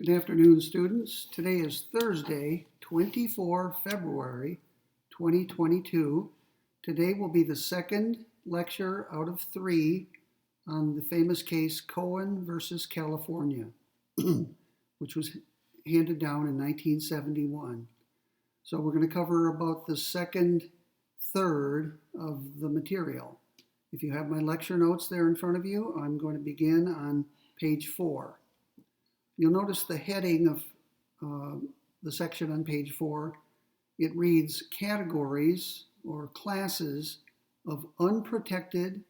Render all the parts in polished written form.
Good afternoon, students. Today is Thursday, 24 February 2022. Today will be the second lecture out of three on the famous case Cohen versus California, which was handed down in 1971. So we're going to cover about the second third of the material. If you have my lecture notes there in front of you, I'm going to begin on page 4. You'll notice the heading of the section on page 4. It reads categories or classes of unprotected,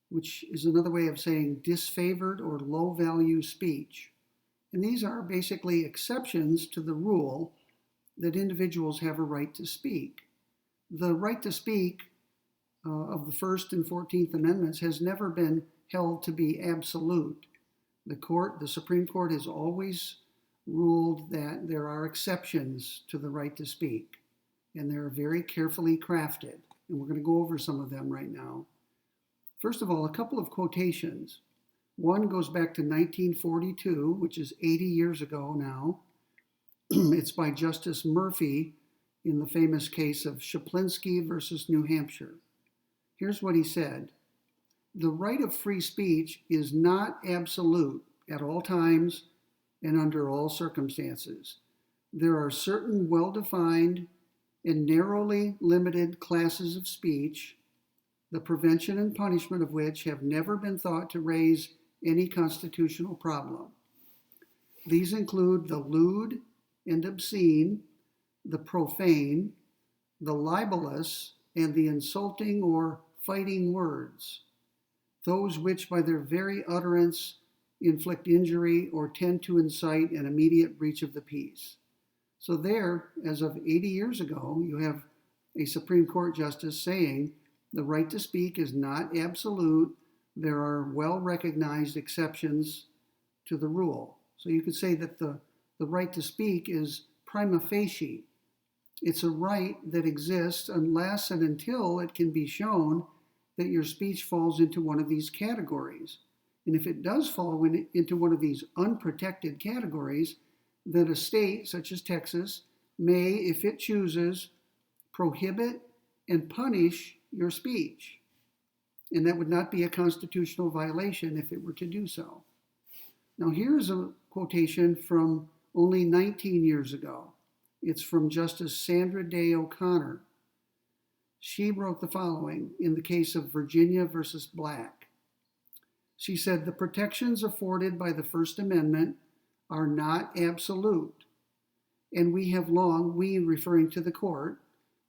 which is another way of saying disfavored or low value speech. And these are basically exceptions to the rule that individuals have a right to speak. The right to speak of the First and 14th Amendments has never been held to be absolute. The Supreme Court has always ruled that there are exceptions to the right to speak, and they're very carefully crafted. And we're going to go over some of them right now. First of all, a couple of quotations. One goes back to 1942, which is 80 years ago now. It's by Justice Murphy in the famous case of Shaplinsky versus New Hampshire. Here's what he said. The right of free speech is not absolute at all times and under all circumstances. There are certain well-defined and narrowly limited classes of speech, the prevention and punishment of which have never been thought to raise any constitutional problem. These include the lewd and obscene, the profane, the libelous, and the insulting or fighting words, those which by their very utterance inflict injury or tend to incite an immediate breach of the peace. So there, as of 80 years ago, you have a Supreme Court justice saying the right to speak is not absolute. There are well-recognized exceptions to the rule. So you could say that the right to speak is prima facie. It's a right that exists unless and until it can be shown that your speech falls into one of these categories. And if it does fall into one of these unprotected categories, then a state such as Texas may, if it chooses, prohibit and punish your speech. And that would not be a constitutional violation if it were to do so. Now here's a quotation from only 19 years ago. It's from Justice Sandra Day O'Connor. She wrote the following in the case of Virginia versus Black. She said, the protections afforded by the First Amendment are not absolute. And we referring to the court,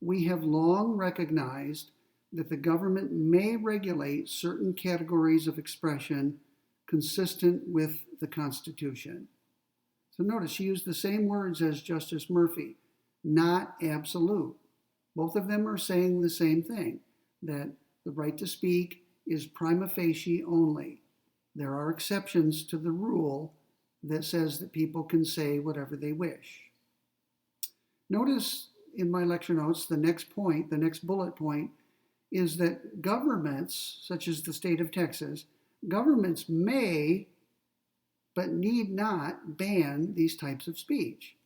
we have long recognized that the government may regulate certain categories of expression consistent with the Constitution. So notice she used the same words as Justice Murphy, not absolute. Both of them are saying the same thing, that the right to speak is prima facie only. There are exceptions to the rule that says that people can say whatever they wish. Notice in my lecture notes, the next bullet point, is that governments, such as the state of Texas, governments may, but need not, ban these types of speech.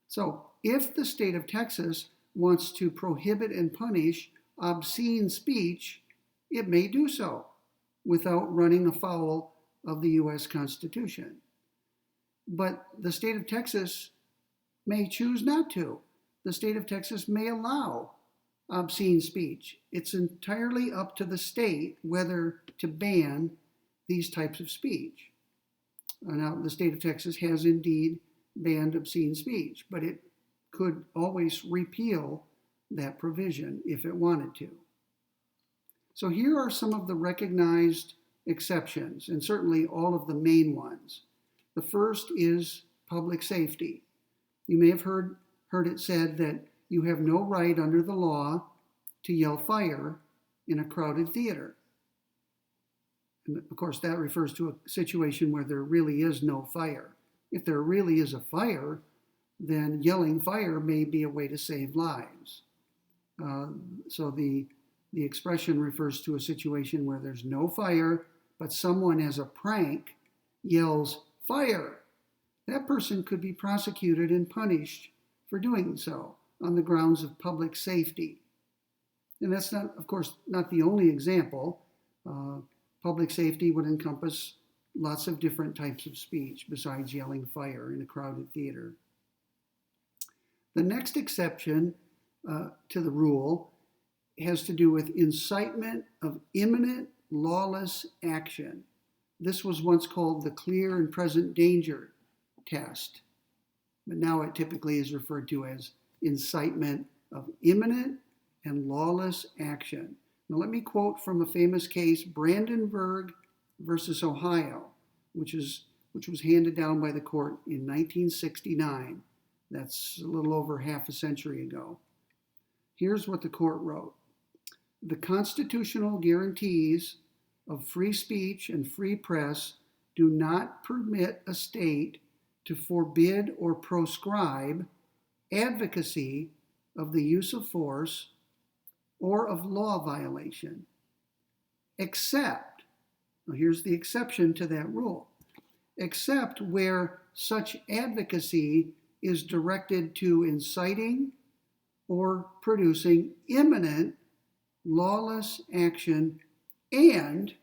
So if the state of Texas wants to prohibit and punish obscene speech, it may do so without running afoul of the U.S. Constitution. But the state of Texas may choose not to. The state of Texas may allow obscene speech. It's entirely up to the state whether to ban these types of speech. Now, the state of Texas has indeed banned obscene speech, but it could always repeal that provision if it wanted to. So here are some of the recognized exceptions, and certainly all of the main ones. The first is public safety. You may have heard it said that you have no right under the law to yell fire in a crowded theater. And of course, that refers to a situation where there really is no fire. If there really is a fire, then yelling fire may be a way to save lives. So the expression refers to a situation where there's no fire, but someone as a prank yells fire. that person could be prosecuted and punished for doing so on the grounds of public safety. And that's not, of course, not the only example. Public safety would encompass lots of different types of speech besides yelling fire in a crowded theater. The next exception to the rule has to do with incitement of imminent lawless action. This was once called the clear and present danger test, but now it typically is referred to as incitement of imminent and lawless action. Now let me quote from a famous case, Brandenburg versus Ohio, which was handed down by the court in 1969. That's a little over half a century ago. Here's what the court wrote. The constitutional guarantees of free speech and free press do not permit a state to forbid or proscribe advocacy of the use of force or of law violation, except, now here's the exception to that rule, except where such advocacy is directed to inciting or producing imminent lawless action, and,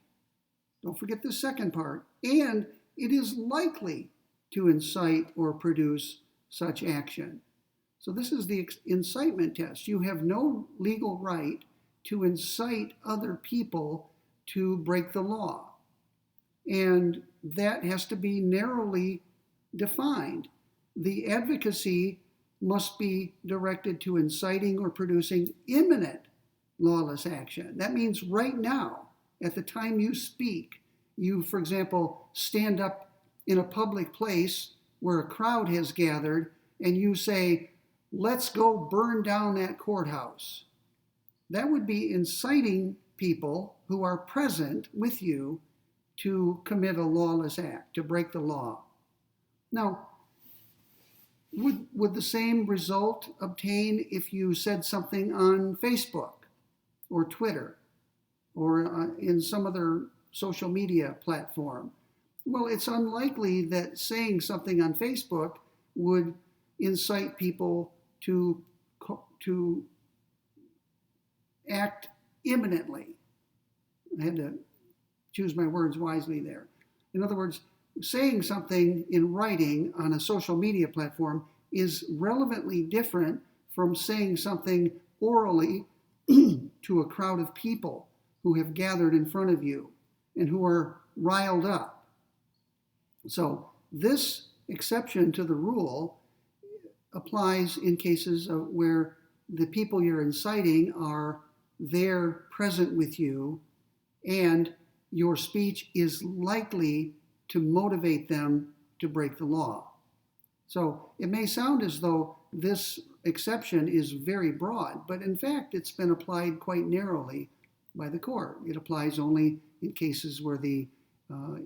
don't forget the second part, and it is likely to incite or produce such action. So this is the incitement test. You have no legal right to incite other people to break the law. And that has to be narrowly defined. The advocacy must be directed to inciting or producing imminent lawless action. That means right now, at the time you speak, you, for example, stand up in a public place where a crowd has gathered and you say, let's go burn down that courthouse. That would be inciting people who are present with you to commit a lawless act, to break the law. Now, would the same result obtain if you said something on Facebook or Twitter or in some other social media platform? Well, it's unlikely that saying something on Facebook would incite people to act imminently. I had to choose my words wisely there. In other words, saying something in writing on a social media platform is relevantly different from saying something orally to a crowd of people who have gathered in front of you and who are riled up. So this exception to the rule applies in cases where the people you're inciting are there present with you and your speech is likely to motivate them to break the law. So it may sound as though this exception is very broad, but in fact it's been applied quite narrowly by the court. It applies only in cases where the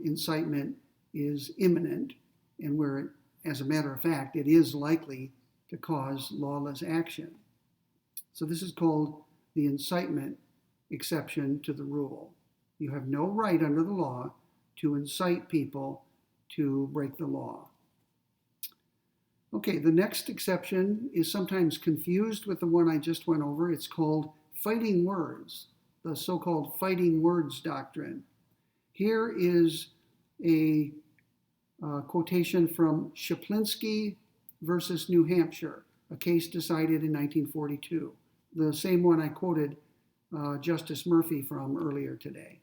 incitement is imminent and where, as a matter of fact, it is likely to cause lawless action. So this is called the incitement exception to the rule. You have no right under the law to incite people to break the law. Okay, the next exception is sometimes confused with the one I just went over. It's called fighting words, the so-called fighting words doctrine. Here is a quotation from Shaplinsky versus New Hampshire, a case decided in 1942, the same one I quoted Justice Murphy from earlier today.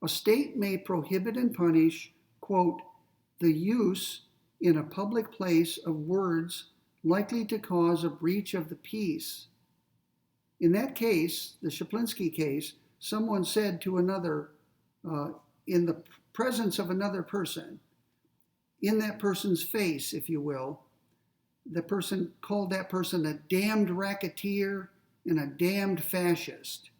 A state may prohibit and punish, quote, the use in a public place of words likely to cause a breach of the peace. In that case, the Shaplinsky case, someone said to another, in the presence of another person, in that person's face, if you will, the person called that person a damned racketeer and a damned fascist.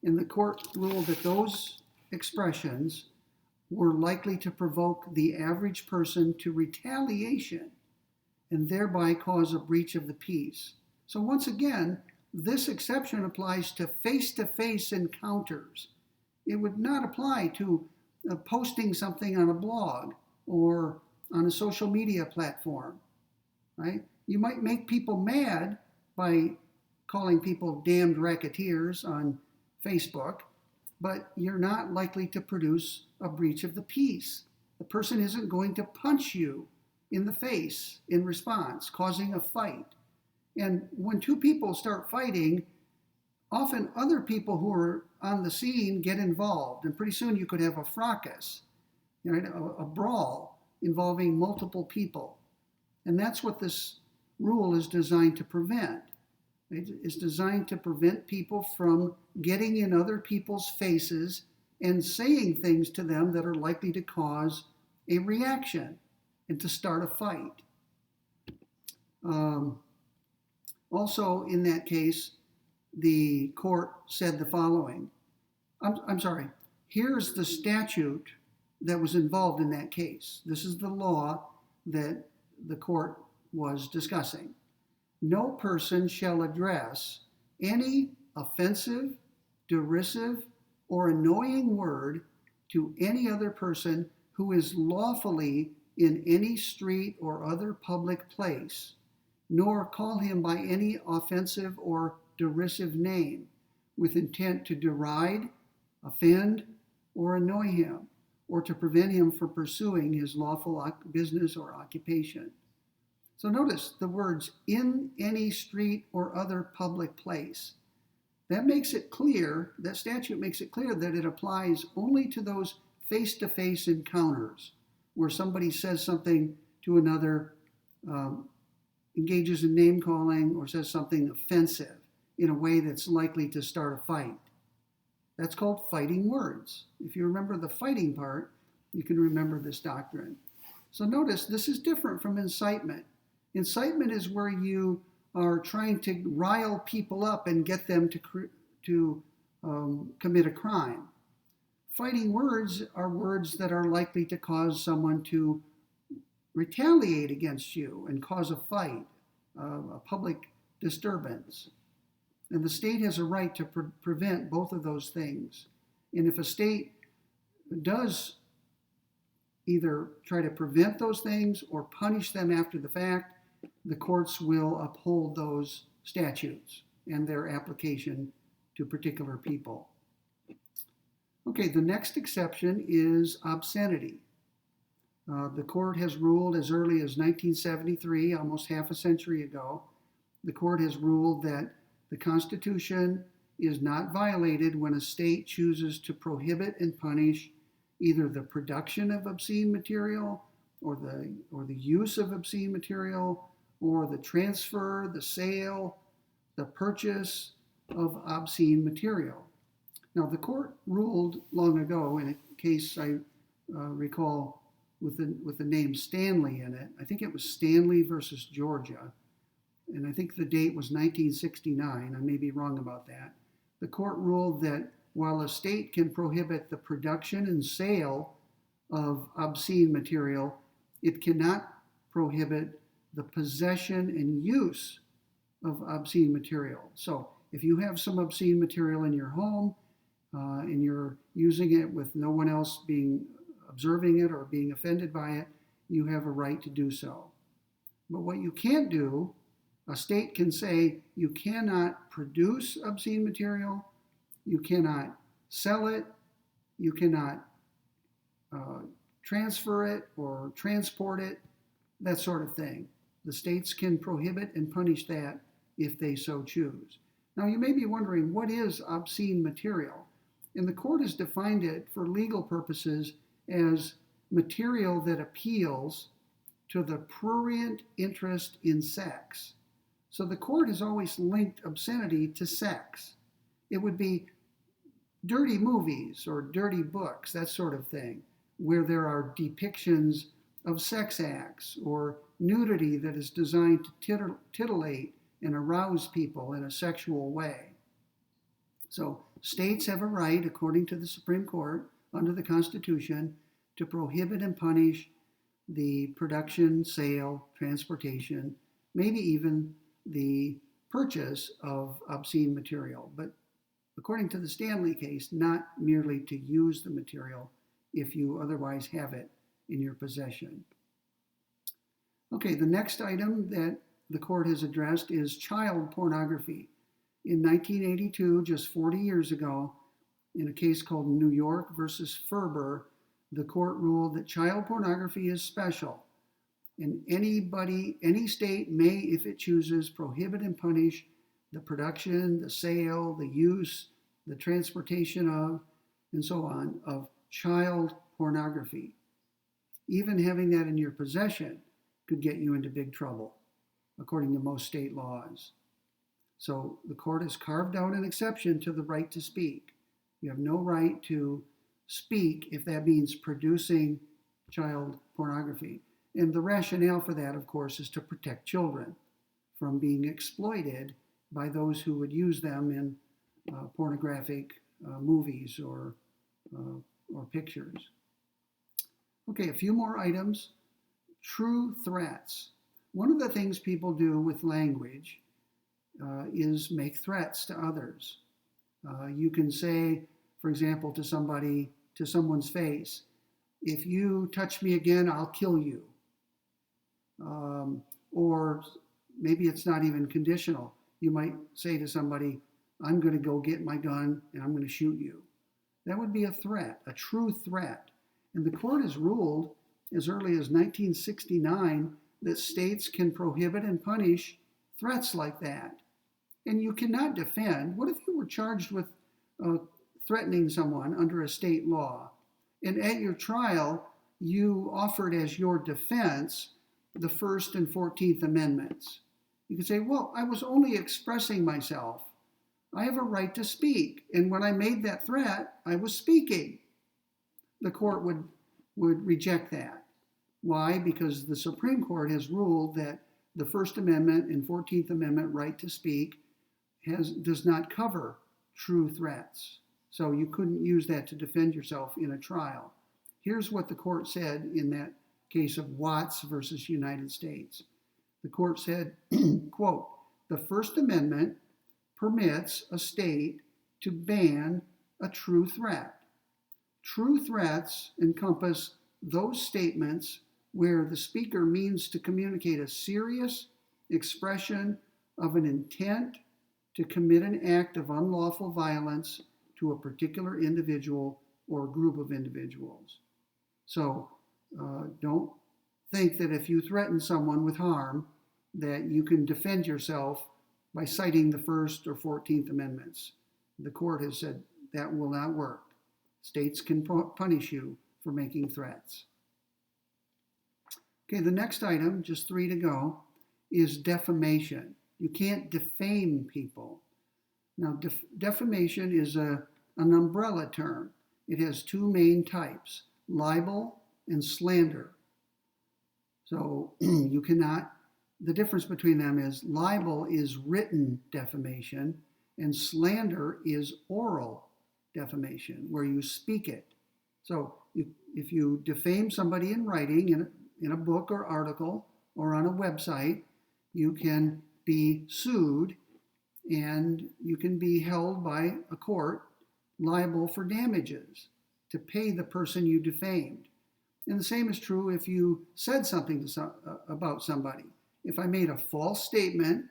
And the court ruled that those expressions were likely to provoke the average person to retaliation and thereby cause a breach of the peace. So once again, this exception applies to face-to-face encounters. It would not apply to posting something on a blog or on a social media platform, right? You might make people mad by calling people damned racketeers on Facebook, but you're not likely to produce a breach of the peace. The person isn't going to punch you in the face in response, causing a fight. And when two people start fighting, often other people who are on the scene get involved, and pretty soon you could have a fracas, right? A brawl involving multiple people. And that's what this rule is designed to prevent. It's designed to prevent people from getting in other people's faces and saying things to them that are likely to cause a reaction and to start a fight. Also, in that case, the court said the following. I'm sorry, here's the statute that was involved in that case. This is the law that the court was discussing. No person shall address any offensive, derisive, or annoying word to any other person who is lawfully in any street or other public place, nor call him by any offensive or derisive name with intent to deride, offend, or annoy him, or to prevent him from pursuing his lawful business or occupation. So notice the words in any street or other public place. That makes it clear, that statute makes it clear that it applies only to those face-to-face encounters where somebody says something to another, engages in name-calling, or says something offensive in a way that's likely to start a fight. That's called fighting words. If you remember the fighting part, you can remember this doctrine. So notice, this is different from incitement. Incitement is where you are trying to rile people up and get them to commit a crime. Fighting words are words that are likely to cause someone to retaliate against you and cause a fight, a public disturbance. And the state has a right to prevent both of those things. And if a state does either try to prevent those things or punish them after the fact, the courts will uphold those statutes and their application to particular people. Okay, the next exception is obscenity. The court has ruled as early as 1973, almost half a century ago, the court has ruled that the Constitution is not violated when a state chooses to prohibit and punish either the production of obscene material or the use of obscene material or the transfer, the sale, the purchase of obscene material. Now, the court ruled long ago in a case I recall with the name Stanley in it. I think it was Stanley versus Georgia, and I think the date was 1969. I may be wrong about that. The court ruled that while a state can prohibit the production and sale of obscene material, it cannot prohibit the possession and use of obscene material. So if you have some obscene material in your home and you're using it with no one else observing it or being offended by it, you have a right to do so. But what you can't do, a state can say you cannot produce obscene material, you cannot sell it, you cannot transfer it or transport it, that sort of thing. The states can prohibit and punish that if they so choose. Now, you may be wondering, what is obscene material? And the court has defined it for legal purposes as material that appeals to the prurient interest in sex. So the court has always linked obscenity to sex. It would be dirty movies or dirty books, that sort of thing, where there are depictions of sex acts or nudity that is designed to titillate and arouse people in a sexual way. So states have a right, according to the Supreme Court, under the Constitution, to prohibit and punish the production, sale, transportation, maybe even the purchase of obscene material. But according to the Stanley case, not merely to use the material if you otherwise have it in your possession. Okay, the next item that the court has addressed is child pornography. In 1982, just 40 years ago, in a case called New York versus Ferber, the court ruled that child pornography is special, and any state may, if it chooses, prohibit and punish the production, the sale, the use, the transportation of, and so on, of child pornography. Even having that in your possession could get you into big trouble, according to most state laws. So the court has carved out an exception to the right to speak. You have no right to speak if that means producing child pornography. And the rationale for that, of course, is to protect children from being exploited by those who would use them in pornographic movies or pictures. Okay, a few more items. True threats. One of the things people do with language is make threats to others. You can say, for example, to someone's face, if you touch me again, I'll kill you. Or maybe it's not even conditional. You might say to somebody, I'm going to go get my gun and I'm going to shoot you. That would be a threat, a true threat. And the court has ruled as early as 1969 that states can prohibit and punish threats like that. And you cannot defend. What if you were charged with threatening someone under a state law, and at your trial you offered as your defense the First and 14th Amendments? You could say, well, I was only expressing myself. I have a right to speak. And when I made that threat, I was speaking. The court would reject that. Why? Because the Supreme Court has ruled that the First Amendment and 14th Amendment right to speak does not cover true threats. So you couldn't use that to defend yourself in a trial. Here's what the court said in that case of Watts versus United States. The court said, quote, the First Amendment permits a state to ban a true threat. True threats encompass those statements where the speaker means to communicate a serious expression of an intent to commit an act of unlawful violence to a particular individual or group of individuals. So don't think that if you threaten someone with harm, that you can defend yourself by citing the First or 14th Amendments. The court has said that will not work. States can punish you for making threats. Okay, the next item, just 3 to go, is defamation. You can't defame people. Now, defamation is an umbrella term. It has 2 main types, libel and slander. So you cannot, the difference between them is libel is written defamation and slander is oral defamation, where you speak it. So if you defame somebody in writing, in a book or article or on a website, you can be sued and you can be held by a court liable for damages to pay the person you defamed. And the same is true if you said something about somebody. If I made a false statement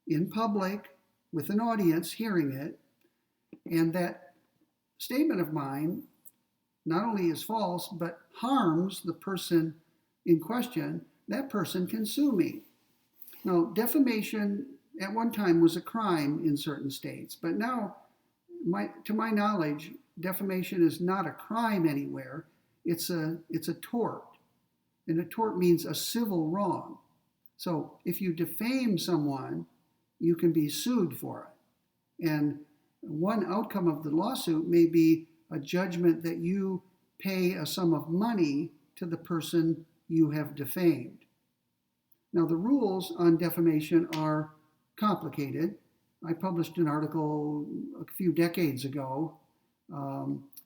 in public with an audience hearing it, and that statement of mine not only is false, but harms the person in question, that person can sue me. Now, defamation at one time was a crime in certain states, but now, to my knowledge, defamation is not a crime anywhere. It's a tort, and a tort means a civil wrong. So if you defame someone, you can be sued for it. And one outcome of the lawsuit may be a judgment that you pay a sum of money to the person you have defamed. Now, the rules on defamation are complicated. I published an article a few decades ago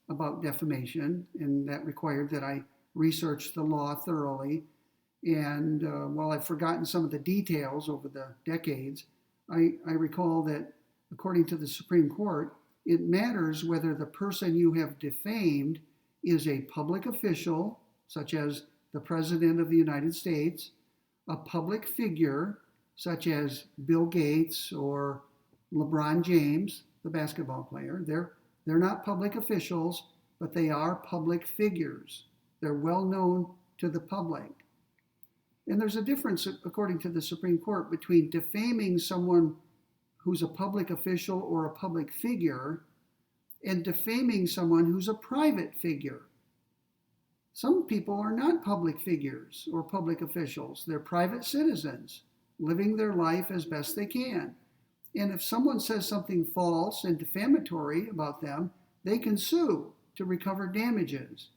about defamation, and that required that I research the law thoroughly. And while I've forgotten some of the details over the decades, I recall that according to the Supreme Court, it matters whether the person you have defamed is a public official, such as the President of the United States, a public figure such as Bill Gates or LeBron James, the basketball player. They're not public officials, but they are public figures. They're well known to the public. And there's a difference, according to the Supreme Court, between defaming someone who's a public official or a public figure and defaming someone who's a private figure. Some people are not public figures or public officials. They're private citizens living their life as best they can. And if someone says something false and defamatory about them, they can sue to recover damages.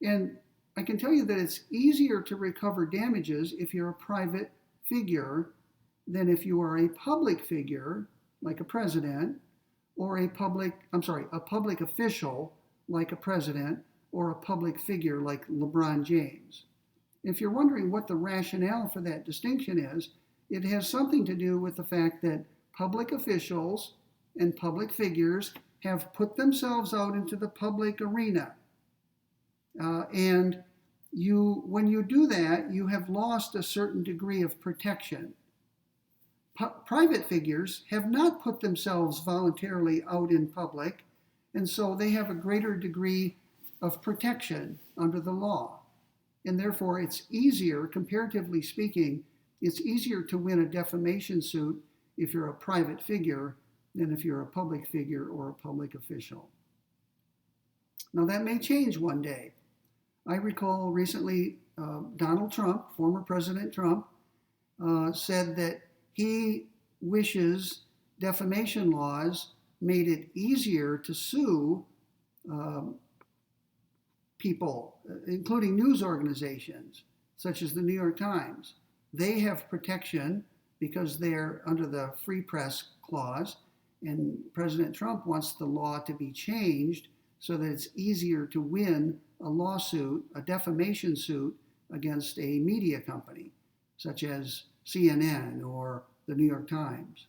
And I can tell you that it's easier to recover damages if you're a private figure than if you are a public figure, like a president, or a public official, like a president, or a public figure like LeBron James. If you're wondering what the rationale for that distinction is, it has something to do with the fact that public officials and public figures have put themselves out into the public arena. And when you do that, you have lost a certain degree of protection. Private figures have not put themselves voluntarily out in public, and so they have a greater degree of protection under the law. And therefore, it's easier, comparatively speaking, it's easier to win a defamation suit if you're a private figure than if you're a public figure or a public official. Now, that may change one day. I recall recently Donald Trump, former President Trump, said that he wishes defamation laws made it easier to sue people, including news organizations, such as the New York Times. They have protection because they're under the Free Press Clause, and President Trump wants the law to be changed so that it's easier to win a lawsuit, a defamation suit, against a media company, such as CNN or the New York Times.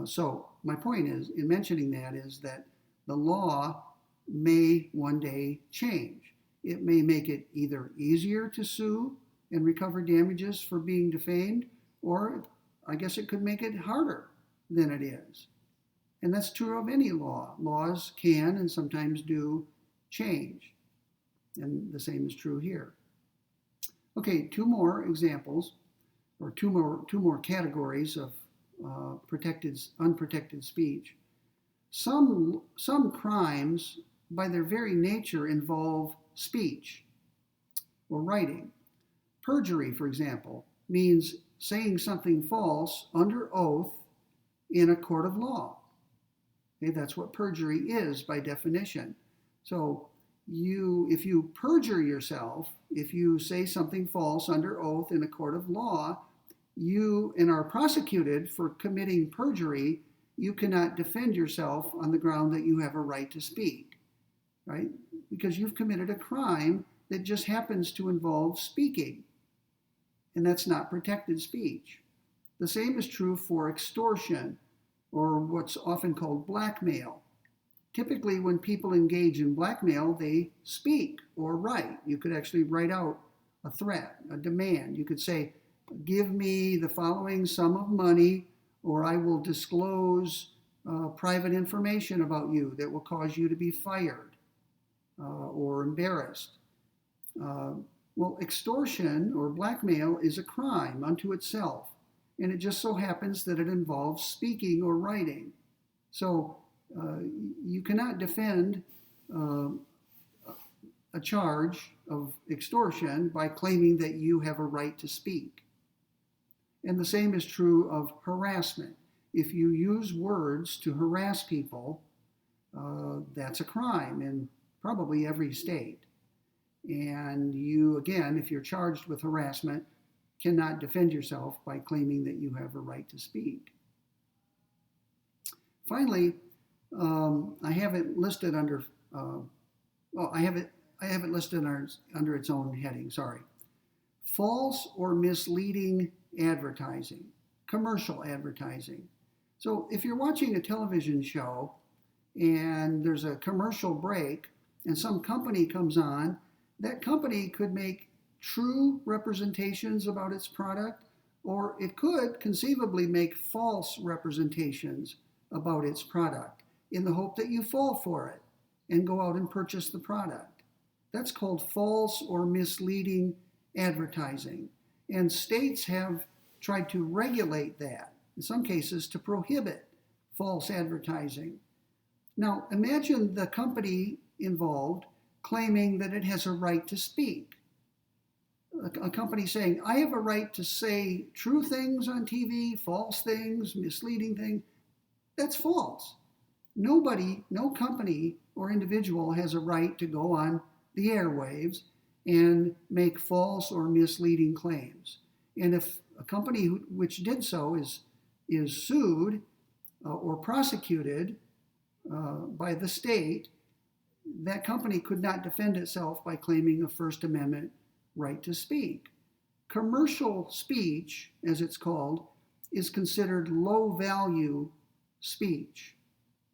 So my point is, in mentioning that, is that the law may one day change. It may make it either easier to sue and recover damages for being defamed, or I guess it could make it harder than it is. And that's true of any law. Laws can and sometimes do change. And the same is true here. Okay, two more examples, or two more categories of unprotected speech. Some crimes, by their very nature, involve speech or writing. Perjury, for example, means saying something false under oath in a court of law. Okay, that's what perjury is by definition. So if you perjure yourself, if you say something false under oath in a court of law, you and are prosecuted for committing perjury, you cannot defend yourself on the ground that you have a right to speak, right? Because you've committed a crime that just happens to involve speaking, and that's not protected speech. The same is true for extortion, or what's often called blackmail. Typically, when people engage in blackmail, they speak or write. You could actually write out a threat, a demand. You could say, give me the following sum of money, or I will disclose private information about you that will cause you to be fired or embarrassed. Well, extortion or blackmail is a crime unto itself, and it just so happens that it involves speaking or writing. So you cannot defend a charge of extortion by claiming that you have a right to speak. And the same is true of harassment. If you use words to harass people, that's a crime in probably every state. And you, again, if you're charged with harassment, cannot defend yourself by claiming that you have a right to speak. Finally, I have it listed under, I have it listed under its own heading, sorry. False or misleading advertising, commercial advertising. So if you're watching a television show and there's a commercial break and some company comes on, that company could make true representations about its product, or it could conceivably make false representations about its product in the hope that you fall for it and go out and purchase the product. That's called false or misleading advertising. And states have tried to regulate that, in some cases to prohibit false advertising. Now, imagine the company involved claiming that it has a right to speak. A company saying, I have a right to say true things on TV, false things, misleading things. That's false. Nobody, no company or individual has a right to go on the airwaves and make false or misleading claims. And if a company which did so is sued or prosecuted by the state, that company could not defend itself by claiming a First Amendment right to speak. Commercial speech, as it's called, is considered low-value speech.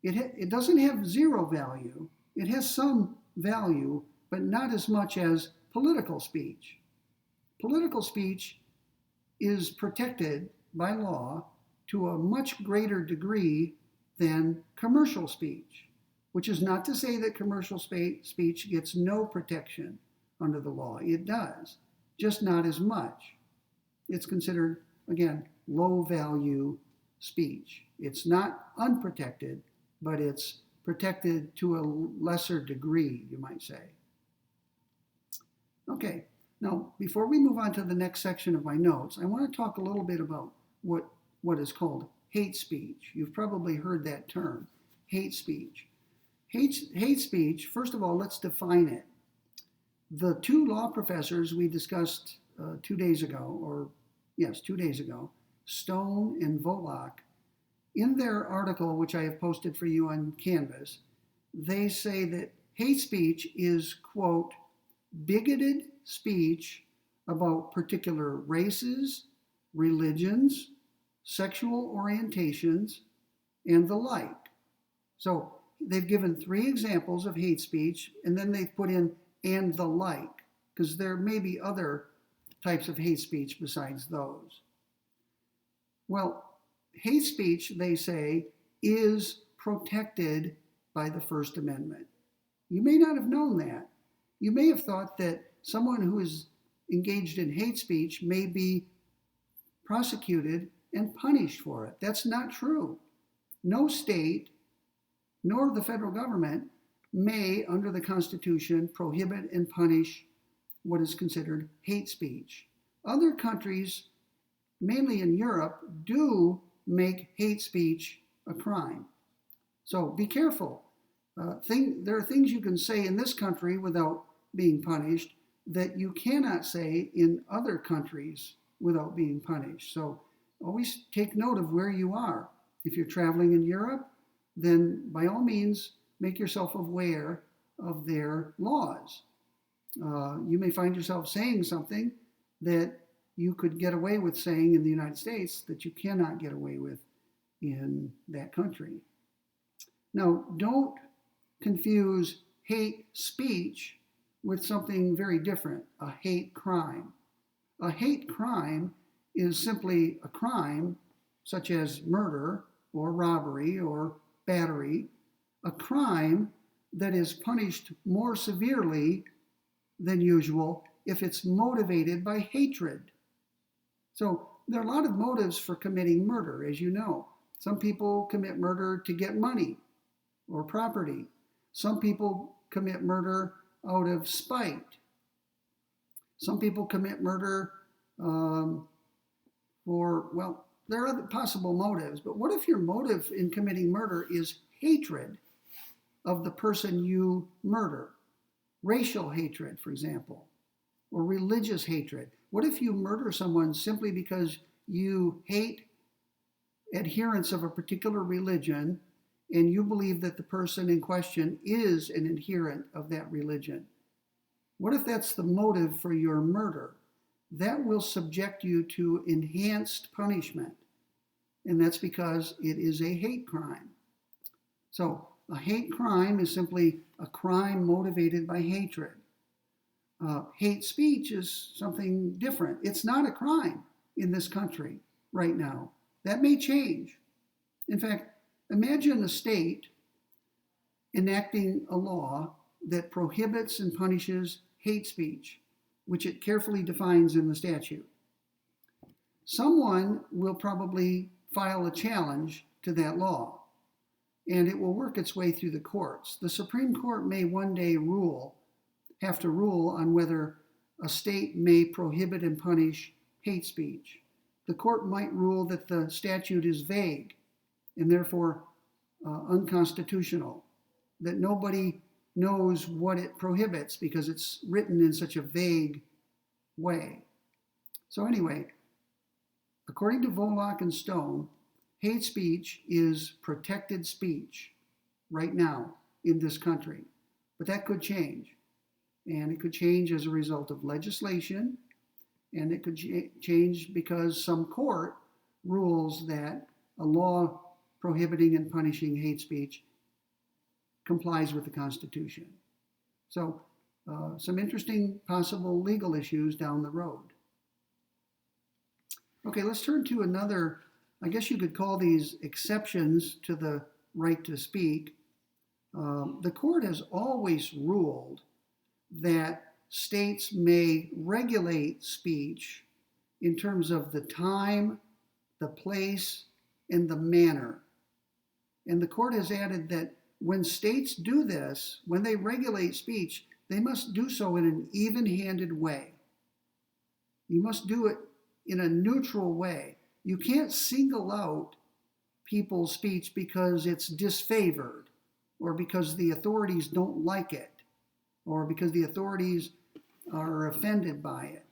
It doesn't have zero value. It has some value, but not as much as political speech. Political speech is protected by law to a much greater degree than commercial speech, which is not to say that commercial speech gets no protection under the law. It does, just not as much. It's considered, again, low-value speech. It's not unprotected, but it's protected to a lesser degree, you might say. Okay, now before we move on to the next section of my notes, I want to talk a little bit about what is called hate speech. You've probably heard that term, hate speech. Hate speech, first of all, let's define it. The two law professors we discussed 2 days ago, Stone and Volok, in their article, which I have posted for you on Canvas, they say that hate speech is, quote, bigoted speech about particular races, religions, sexual orientations, and the like. So they've given 3 examples of hate speech, and then they've put in and the like, because there may be other types of hate speech besides those. Well, hate speech, they say, is protected by the First Amendment. You may not have known that. You may have thought that someone who is engaged in hate speech may be prosecuted and punished for it. That's not true. No state, nor the federal government, may, under the Constitution, prohibit and punish what is considered hate speech. Other countries, mainly in Europe, do make hate speech a crime. So be careful. There are things you can say in this country without being punished that you cannot say in other countries without being punished. So always take note of where you are. If you're traveling in Europe, then by all means, make yourself aware of their laws. You may find yourself saying something that you could get away with saying in the United States that you cannot get away with in that country. Now, don't confuse hate speech with something very different, a hate crime. A hate crime is simply a crime such as murder or robbery or battery, a crime that is punished more severely than usual if it's motivated by hatred. So there are a lot of motives for committing murder, as you know. Some people commit murder to get money or property. Some people commit murder out of spite. Some people commit murder there are other possible motives, but what if your motive in committing murder is hatred of the person you murder? Racial hatred, for example, or religious hatred. What if you murder someone simply because you hate adherents of a particular religion and you believe that the person in question is an adherent of that religion? What if that's the motive for your murder? That will subject you to enhanced punishment, and that's because it is a hate crime. So a hate crime is simply a crime motivated by hatred. Hate speech is something different. It's not a crime in this country right now. That may change. In fact, imagine a state enacting a law that prohibits and punishes hate speech, which it carefully defines in the statute. Someone will probably file a challenge to that law, and it will work its way through the courts. The Supreme Court may one day have to rule on whether a state may prohibit and punish hate speech. The court might rule that the statute is vague and therefore unconstitutional, that nobody knows what it prohibits because it's written in such a vague way. So anyway, according to Volokh and Stone, hate speech is protected speech right now in this country. But that could change. And it could change as a result of legislation, and it could change because some court rules that a law prohibiting and punishing hate speech complies with the Constitution. So some interesting possible legal issues down the road. Okay, let's turn to another, I guess you could call these exceptions to the right to speak. The court has always ruled that states may regulate speech in terms of the time, the place, and the manner. And the court has added that when states do this, when they regulate speech, they must do so in an even-handed way. You must do it in a neutral way. You can't single out people's speech because it's disfavored, or because the authorities don't like it, or because the authorities are offended by it.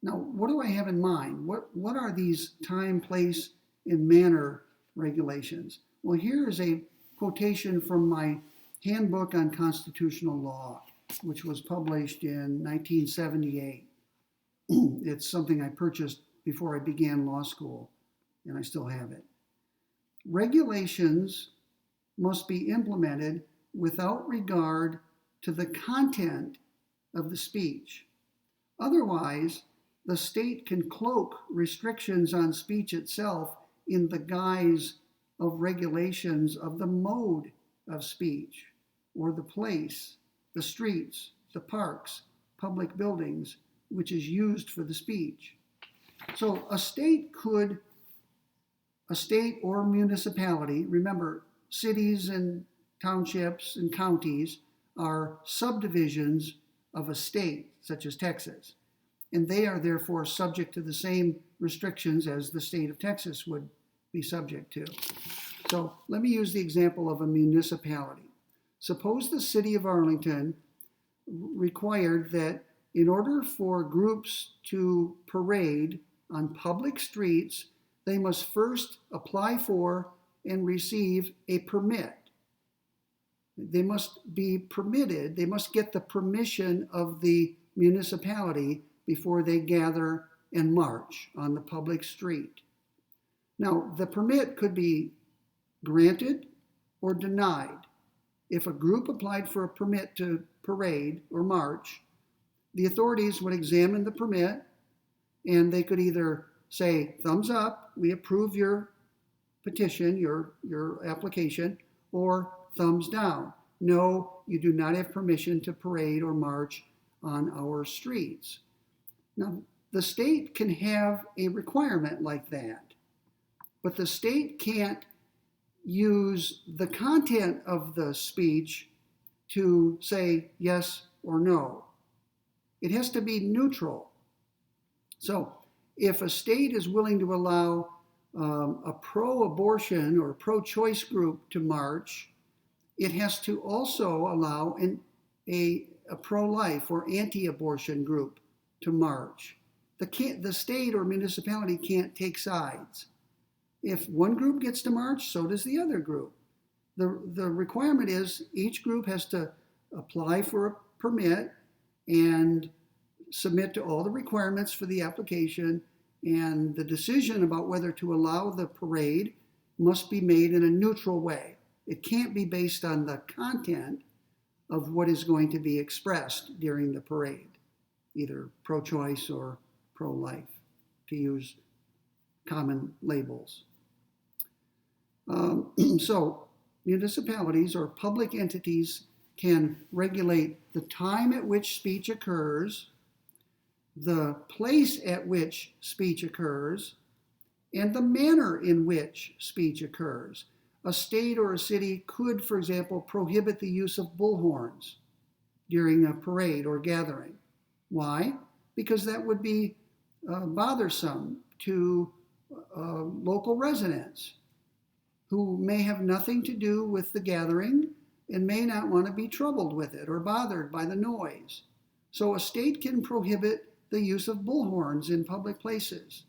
Now, what do I have in mind? What are these time, place, and manner regulations? Well, here is a quotation from my Handbook on Constitutional Law, which was published in 1978. It's something I purchased before I began law school, and I still have it. Regulations must be implemented without regard to the content of the speech. Otherwise, the state can cloak restrictions on speech itself in the guise of regulations of the mode of speech, or the place, the streets, the parks, public buildings, which is used for the speech. So a state or municipality, remember, cities and townships and counties are subdivisions of a state, such as Texas, and they are therefore subject to the same restrictions as the state of Texas would be subject to. So let me use the example of a municipality. Suppose the city of Arlington required that in order for groups to parade on public streets, they must first apply for and receive a permit. They must be permitted, they must get the permission of the municipality before they gather and march on the public street. Now, the permit could be granted or denied. If a group applied for a permit to parade or march, the authorities would examine the permit, and they could either say, thumbs up, we approve your petition, your application, or thumbs down. No, you do not have permission to parade or march on our streets. Now, the state can have a requirement like that, but the state can't use the content of the speech to say yes or no. It has to be neutral. So if a state is willing to allow a pro-abortion or pro-choice group to march, it has to also allow a pro-life or anti-abortion group to march. The state or municipality can't take sides. If one group gets to march, so does the other group. The requirement is each group has to apply for a permit and submit to all the requirements for the application, and the decision about whether to allow the parade must be made in a neutral way. It can't be based on the content of what is going to be expressed during the parade. either pro-choice or pro-life, to use common labels. So municipalities or public entities can regulate the time at which speech occurs, the place at which speech occurs, and the manner in which speech occurs. A state or a city could, for example, prohibit the use of bullhorns during a parade or gathering. Why? Because that would be bothersome to local residents who may have nothing to do with the gathering and may not want to be troubled with it or bothered by the noise. So a state can prohibit the use of bullhorns in public places,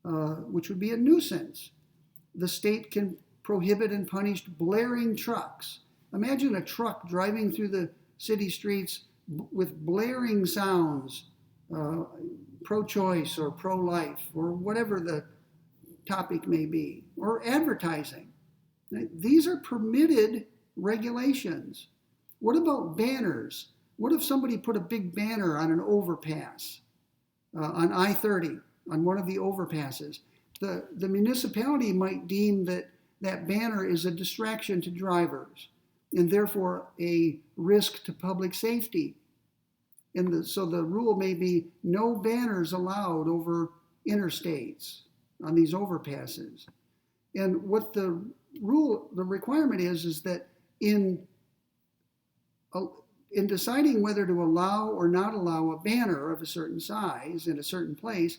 which would be a nuisance. The state can prohibit and punish blaring trucks. Imagine a truck driving through the city streets with blaring sounds, pro-choice or pro-life or whatever the topic may be, or advertising. These are permitted regulations. What about banners? What if somebody put a big banner on an overpass, on I-30, on one of the overpasses? The municipality might deem that that banner is a distraction to drivers and therefore a risk to public safety. So the rule may be no banners allowed over interstates on these overpasses. And what the requirement is that in deciding whether to allow or not allow a banner of a certain size in a certain place,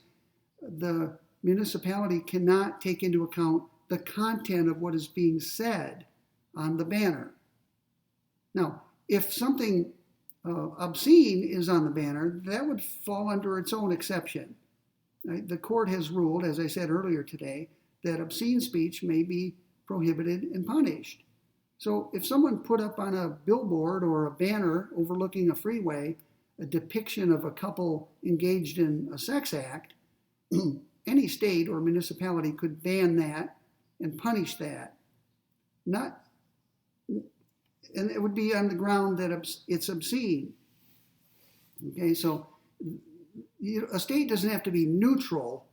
the municipality cannot take into account the content of what is being said on the banner. Now, if something obscene is on the banner, that would fall under its own exception. Right? The court has ruled, as I said earlier today, that obscene speech may be prohibited and punished. So if someone put up on a billboard or a banner overlooking a freeway a depiction of a couple engaged in a sex act, any state or municipality could ban that and punish that. And it would be on the ground that it's obscene. Okay, so a state doesn't have to be neutral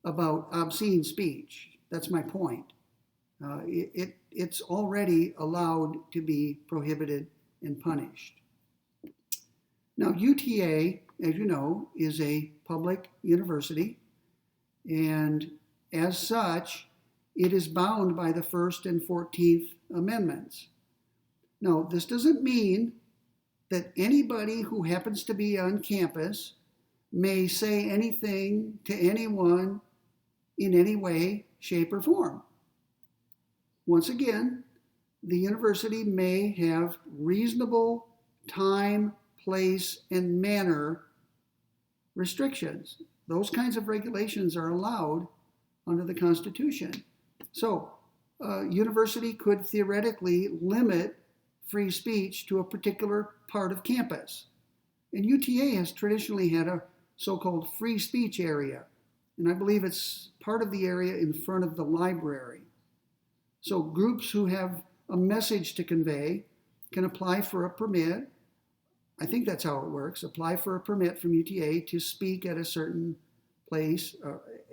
about obscene speech. That's my point. It's already allowed to be prohibited and punished. Now, UTA, as you know, is a public university, and as such, it is bound by the First and 14th Amendments. Now, this doesn't mean that anybody who happens to be on campus may say anything to anyone in any way, shape, or form. Once again, the university may have reasonable time, place, and manner restrictions. Those kinds of regulations are allowed under the Constitution. So, a university could theoretically limit free speech to a particular part of campus. And UTA has traditionally had a so-called free speech area, and I believe it's part of the area in front of the library. So groups who have a message to convey can apply for a permit. I think that's how it works. Apply for a permit from UTA to speak at a certain place,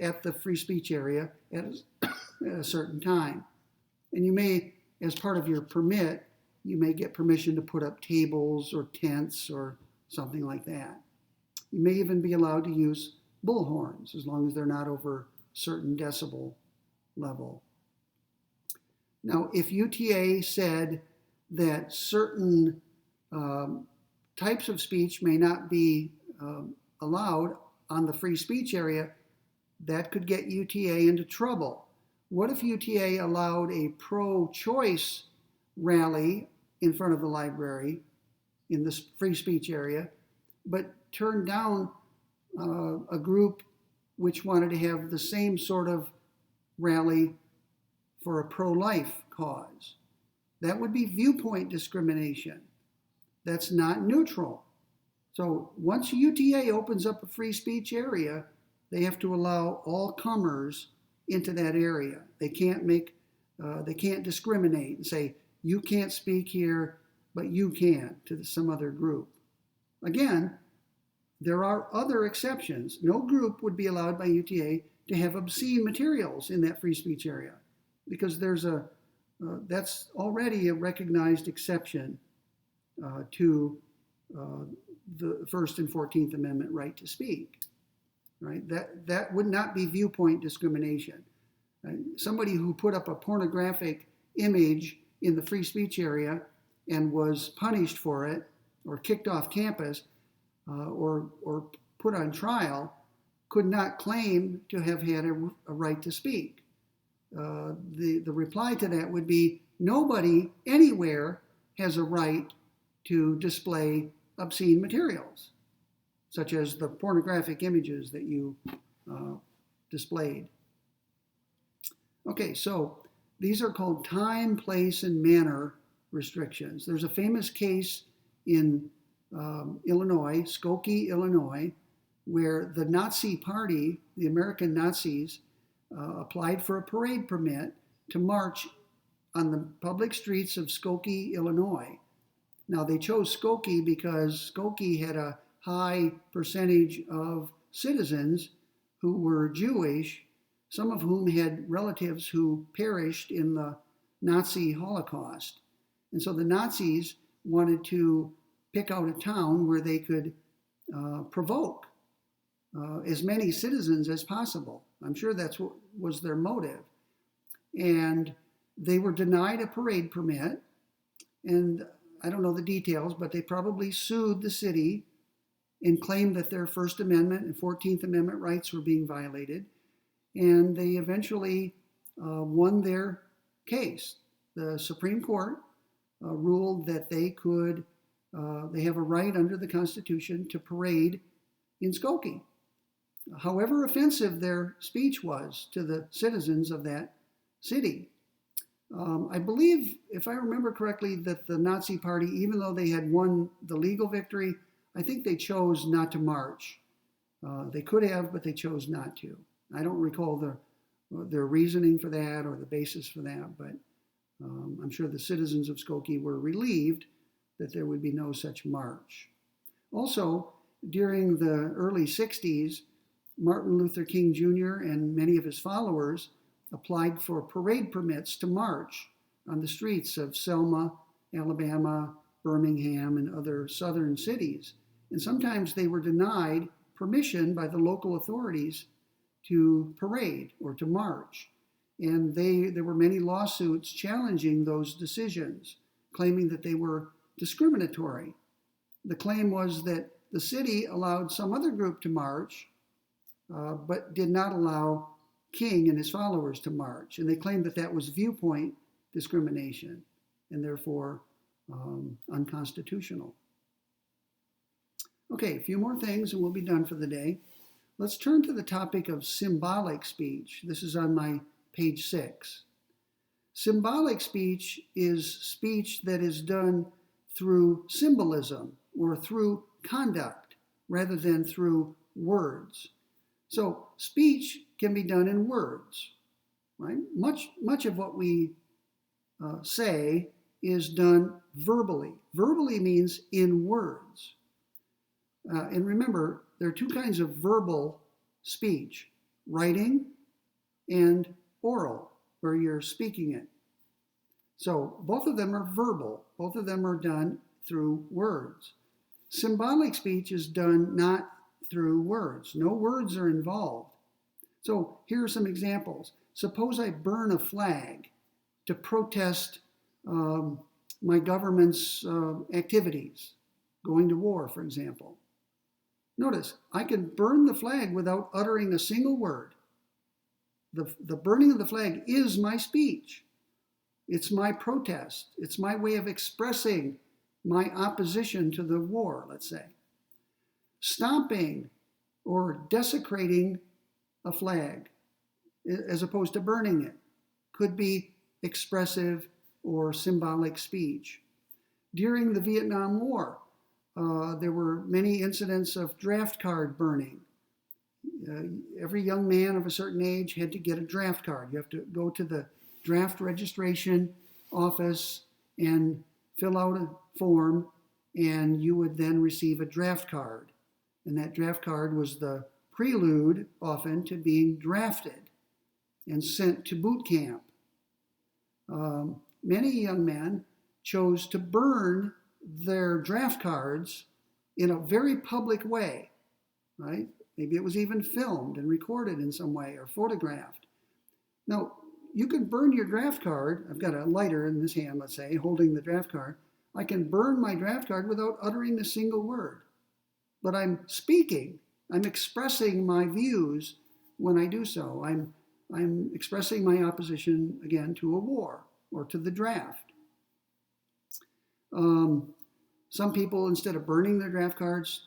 at the free speech area at a certain time. And you may, as part of your permit, you may get permission to put up tables or tents or something like that. You may even be allowed to use bullhorns as long as they're not over a certain decibel level. Now, if UTA said that certain types of speech may not be allowed on the free speech area, that could get UTA into trouble. What if UTA allowed a pro-choice rally in front of the library in this free speech area, but turned down a group which wanted to have the same sort of rally for a pro-life cause? That would be viewpoint discrimination. That's not neutral. So once UTA opens up a free speech area, they have to allow all comers into that area. They can't discriminate and say, you can't speak here, but you can to some other group. Again, There are other exceptions. No group would be allowed by UTA to have obscene materials in that free speech area because that's already a recognized exception to the First and 14th Amendment right to speak. Right? That would not be viewpoint discrimination. Right? Somebody who put up a pornographic image in the free speech area and was punished for it or kicked off campus or put on trial could not claim to have had a right to speak. The reply to that would be nobody anywhere has a right to display obscene materials, such as the pornographic images that you displayed. Okay, so these are called time, place, and manner restrictions. There's a famous case in Illinois, Skokie, Illinois, where the Nazi Party, the American Nazis, applied for a parade permit to march on the public streets of Skokie, Illinois. Now, they chose Skokie because Skokie had a high percentage of citizens who were Jewish, some of whom had relatives who perished in the Nazi Holocaust. And so the Nazis wanted to pick out a town where they could provoke as many citizens as possible. I'm sure that's what was their motive. And they were denied a parade permit. And I don't know the details, but they probably sued the city and claimed that their First Amendment and 14th Amendment rights were being violated. And they eventually won their case. The Supreme Court ruled that they have a right under the Constitution to parade in Skokie, however offensive their speech was to the citizens of that city. I believe, if I remember correctly, that the Nazi Party, even though they had won the legal victory, I think they chose not to march. They could have, but they chose not to. I don't recall their reasoning for that or the basis for that, but I'm sure the citizens of Skokie were relieved that there would be no such march. Also, during the early 60s, Martin Luther King Jr. and many of his followers applied for parade permits to march on the streets of Selma, Alabama, Birmingham, and other southern cities. And sometimes they were denied permission by the local authorities to parade or to march. And there were many lawsuits challenging those decisions, claiming that they were discriminatory. The claim was that the city allowed some other group to march, but did not allow King and his followers to march. And they claimed that that was viewpoint discrimination and therefore unconstitutional. Okay, a few more things and we'll be done for the day. Let's turn to the topic of symbolic speech. This is on my page 6. Symbolic speech is speech that is done through symbolism or through conduct rather than through words. So speech can be done in words, right? Much of what we say is done verbally. Verbally means in words. And remember, there are two kinds of verbal speech, writing and oral, where you're speaking it. So both of them are verbal. Both of them are done through words. Symbolic speech is done not through words. No words are involved. So here are some examples. Suppose I burn a flag to protest my government's activities, going to war, for example. Notice, I can burn the flag without uttering a single word. The burning of the flag is my speech. It's my protest. It's my way of expressing my opposition to the war, let's say. Stomping or desecrating a flag, as opposed to burning it, could be expressive or symbolic speech. During the Vietnam War, there were many incidents of draft card burning. Every young man of a certain age had to get a draft card. You have to go to the draft registration office and fill out a form, and you would then receive a draft card. And that draft card was the prelude, often, to being drafted and sent to boot camp. Many young men chose to burn their draft cards in a very public way, right? Maybe it was even filmed and recorded in some way or photographed. Now, you can burn your draft card. I've got a lighter in this hand, let's say, holding the draft card. I can burn my draft card without uttering a single word. But I'm speaking. I'm expressing my views when I do so. I'm expressing my opposition, again, to a war or to the draft. Some people, instead of burning their draft cards,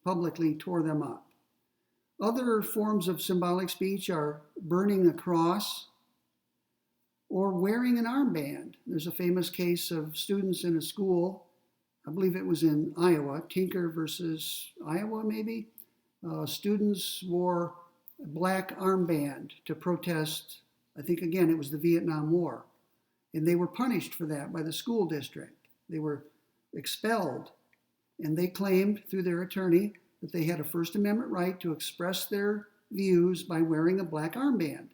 publicly tore them up. Other forms of symbolic speech are burning a cross or wearing an armband. There's a famous case of students in a school, I believe it was in Iowa, Tinker versus Iowa maybe. Students wore a black armband to protest, I think again it was the Vietnam War. And they were punished for that by the school district. They were expelled. And they claimed through their attorney that they had a First Amendment right to express their views by wearing a black armband.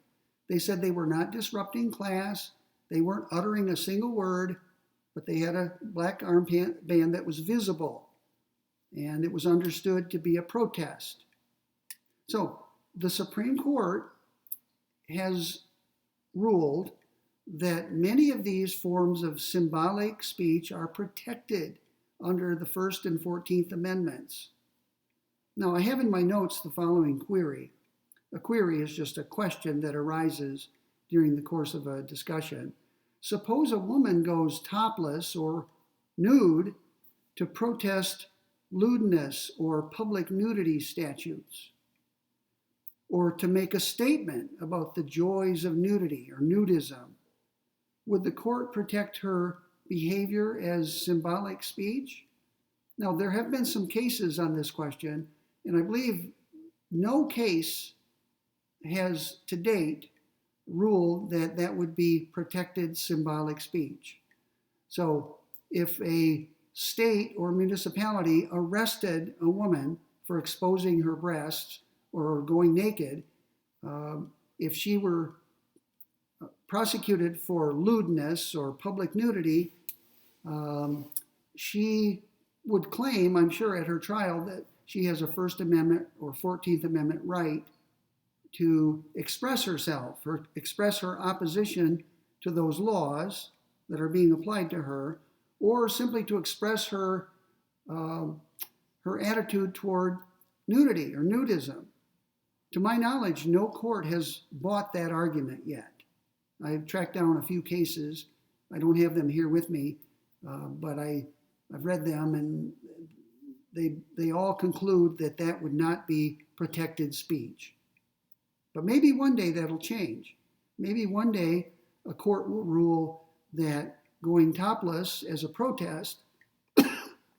They said they were not disrupting class. They weren't uttering a single word, but they had a black armband that was visible. And it was understood to be a protest. So the Supreme Court has ruled that many of these forms of symbolic speech are protected under the First and 14th Amendments. Now, I have in my notes the following query. A query is just a question that arises during the course of a discussion. Suppose a woman goes topless or nude to protest lewdness or public nudity statutes, or to make a statement about the joys of nudity or nudism. Would the court protect her behavior as symbolic speech? Now, there have been some cases on this question, and I believe no case has to date ruled that that would be protected symbolic speech. So if a state or municipality arrested a woman for exposing her breasts or going naked, if she were prosecuted for lewdness or public nudity, she would claim, I'm sure at her trial, that she has a First Amendment or 14th Amendment right to express herself or express her opposition to those laws that are being applied to her, or simply to express her attitude toward nudity or nudism. To my knowledge, no court has bought that argument yet. I've tracked down a few cases. I don't have them here with me, but I've read them, and they all conclude that that would not be protected speech. But maybe one day that'll change. Maybe one day a court will rule that going topless as a protest,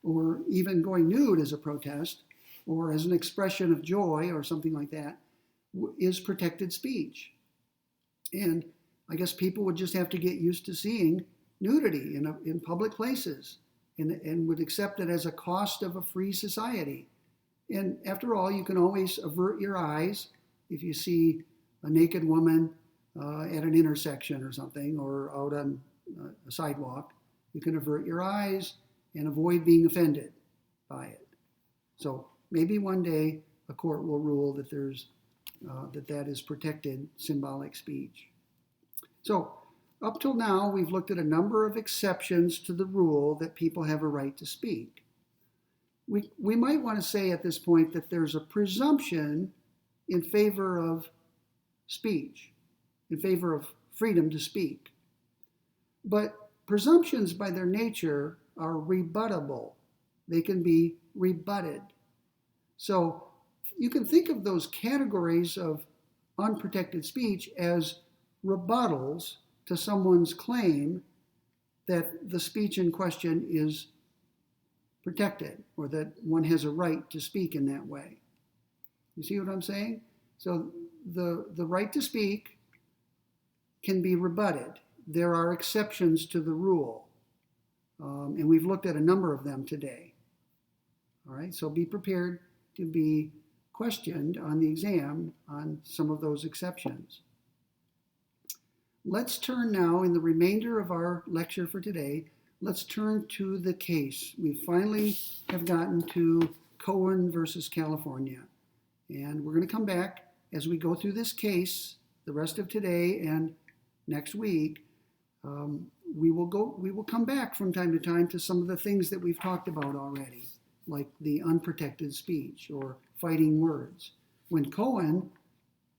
or even going nude as a protest, or as an expression of joy or something like that, is protected speech. And I guess people would just have to get used to seeing nudity in public places and would accept it as a cost of a free society. And after all, you can always avert your eyes if you see a naked woman at an intersection or something, or out on a sidewalk. You can avert your eyes and avoid being offended by it. So maybe one day a court will rule that that is protected symbolic speech. So up till now, we've looked at a number of exceptions to the rule that people have a right to speak. We might want to say at this point that there's a presumption in favor of speech, in favor of freedom to speak. But presumptions by their nature are rebuttable. They can be rebutted. So you can think of those categories of unprotected speech as rebuttals to someone's claim that the speech in question is protected, or that one has a right to speak in that way. You see what I'm saying? So the right to speak can be rebutted. There are exceptions to the rule, and we've looked at a number of them today. All right, so be prepared to be questioned on the exam on some of those exceptions. Let's turn now, in the remainder of our lecture for today, let's turn to the case. We finally have gotten to Cohen versus California. And we're going to come back as we go through this case the rest of today and next week. We will come back from time to time to some of the things that we've talked about already, like the unprotected speech or fighting words. When Cohen,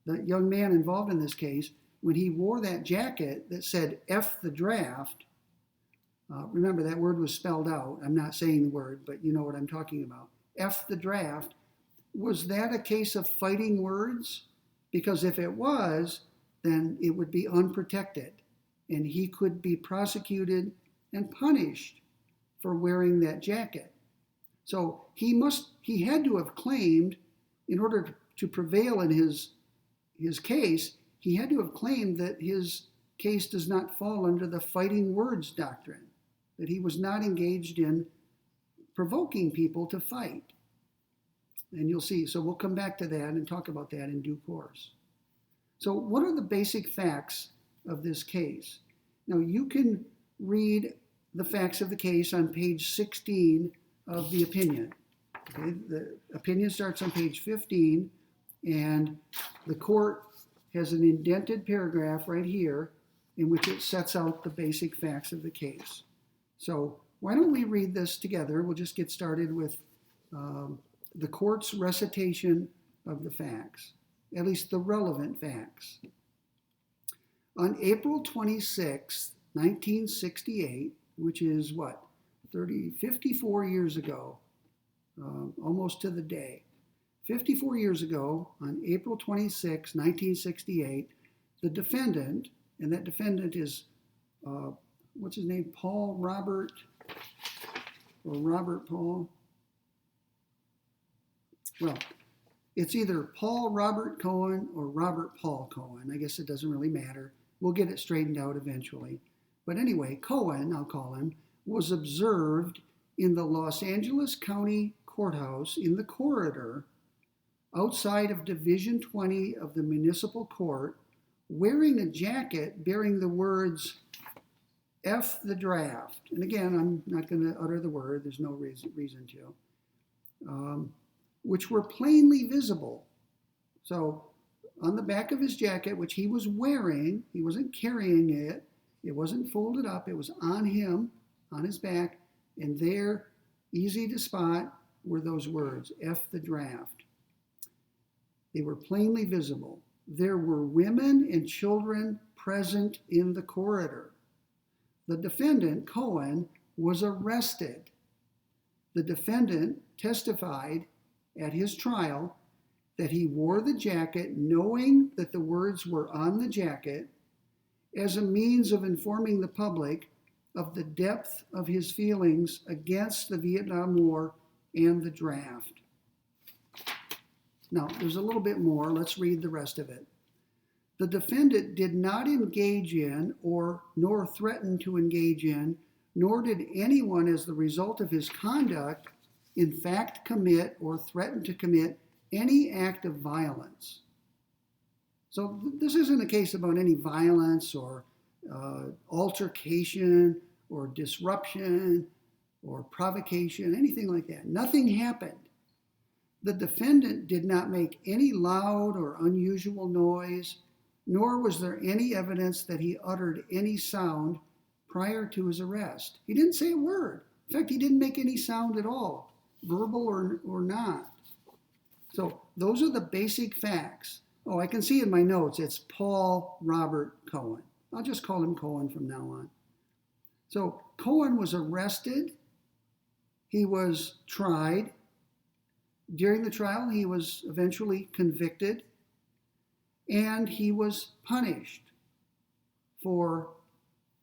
the young man involved in this case, when he wore that jacket that said F the draft, remember that word was spelled out. I'm not saying the word, but you know what I'm talking about. F the draft. Was that a case of fighting words? Because if it was, then it would be unprotected, and he could be prosecuted and punished for wearing that jacket. So he had to have claimed, in order to prevail in his case, he had to have claimed that his case does not fall under the fighting words doctrine, that he was not engaged in provoking people to fight. And you'll see, so we'll come back to that and talk about that in due course. So what are the basic facts of this case? Now, you can read the facts of the case on page 16 of the opinion. Okay? The opinion starts on page 15, and the court has an indented paragraph right here in which it sets out the basic facts of the case. So why don't we read this together? We'll just get started with the court's recitation of the facts, at least the relevant facts. On April 26, 1968, which is what, 54 years ago, almost to the day. 54 years ago, on April 26, 1968, the defendant, and that defendant is, what's his name, Paul Robert, or Robert Paul? Well, it's either Paul Robert Cohen or Robert Paul Cohen. I guess it doesn't really matter. We'll get it straightened out eventually. But anyway, Cohen, I'll call him, was observed in the Los Angeles County Courthouse in the corridor outside of Division 20 of the Municipal Court, wearing a jacket bearing the words F the draft. And again, I'm not going to utter the word. There's no reason to. Which were plainly visible. So on the back of his jacket, which he was wearing, he wasn't carrying it, it wasn't folded up, it was on him, on his back, and there, easy to spot, were those words, F the draft. They were plainly visible. There were women and children present in the corridor. The defendant, Cohen, was arrested. The defendant testified at his trial that he wore the jacket knowing that the words were on the jacket as a means of informing the public of the depth of his feelings against the Vietnam War and the draft. Now, there's a little bit more. Let's read the rest of it. The defendant did not engage in, nor threaten to engage in, nor did anyone, as the result of his conduct, in fact commit or threaten to commit any act of violence. So this isn't a case about any violence or altercation or disruption or provocation, anything like that. Nothing happened. The defendant did not make any loud or unusual noise, nor was there any evidence that he uttered any sound prior to his arrest. He didn't say a word. In fact, he didn't make any sound at all, verbal or not. So those are the basic facts. Oh, I can see in my notes, it's Paul Robert Cohen. I'll just call him Cohen from now on. So Cohen was arrested. He was tried. During the trial, he was eventually convicted, and he was punished for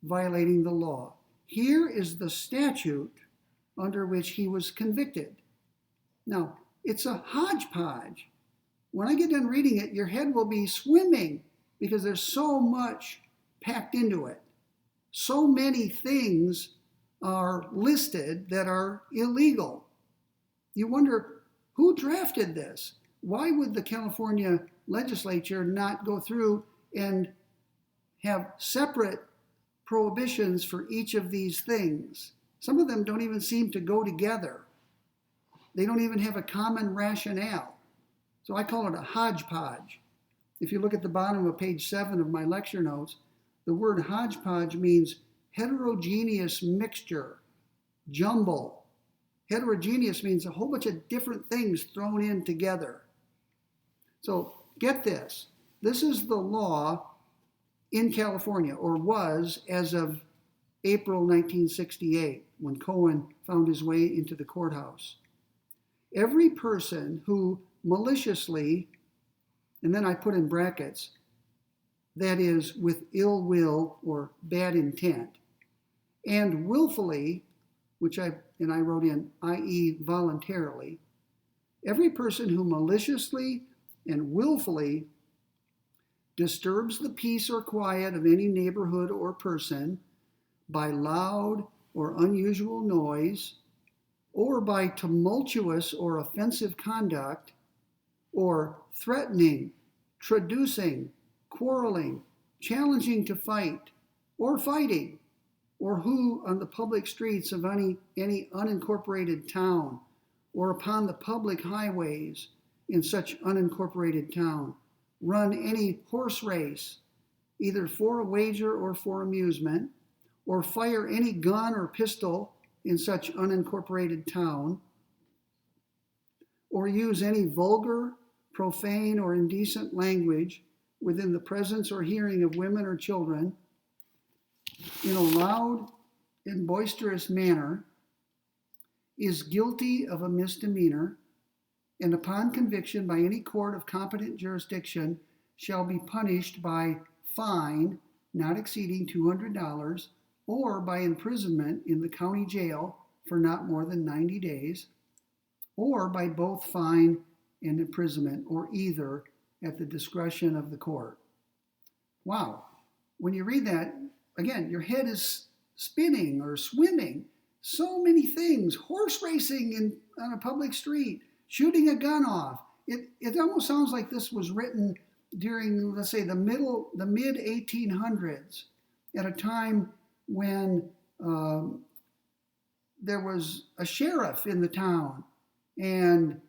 violating the law. Here is the statute under which he was convicted. Now, it's a hodgepodge. When I get done reading it, your head will be swimming because there's so much packed into it. So many things are listed that are illegal. You wonder, who drafted this? Why would the California legislature not go through and have separate prohibitions for each of these things? Some of them don't even seem to go together. They don't even have a common rationale. So I call it a hodgepodge. If you look at the bottom of page 7 of my lecture notes, the word hodgepodge means heterogeneous mixture, jumble. Heterogeneous means a whole bunch of different things thrown in together. So get this. This is the law in California, or was as of April 1968, when Cohen found his way into the courthouse. Every person who maliciously, and then I put in brackets, that is with ill will or bad intent, and willfully, which I wrote in, i.e. voluntarily, every person who maliciously and willfully disturbs the peace or quiet of any neighborhood or person by loud or unusual noise, or by tumultuous or offensive conduct, or threatening, traducing, quarreling, challenging to fight, or fighting, or who on the public streets of any unincorporated town, or upon the public highways in such unincorporated town, run any horse race, either for a wager or for amusement, or fire any gun or pistol in such unincorporated town, or use any vulgar, profane, or indecent language within the presence or hearing of women or children in a loud and boisterous manner, is guilty of a misdemeanor, and upon conviction by any court of competent jurisdiction shall be punished by fine not exceeding $200, or by imprisonment in the county jail for not more than 90 days, or by both fine and imprisonment, or either at the discretion of the court. Wow. When you read that, again, your head is spinning or swimming. So many things. Horse racing on a public street, shooting a gun off. It almost sounds like this was written during, let's say, the mid 1800s, at a time when there was a sheriff in the town, and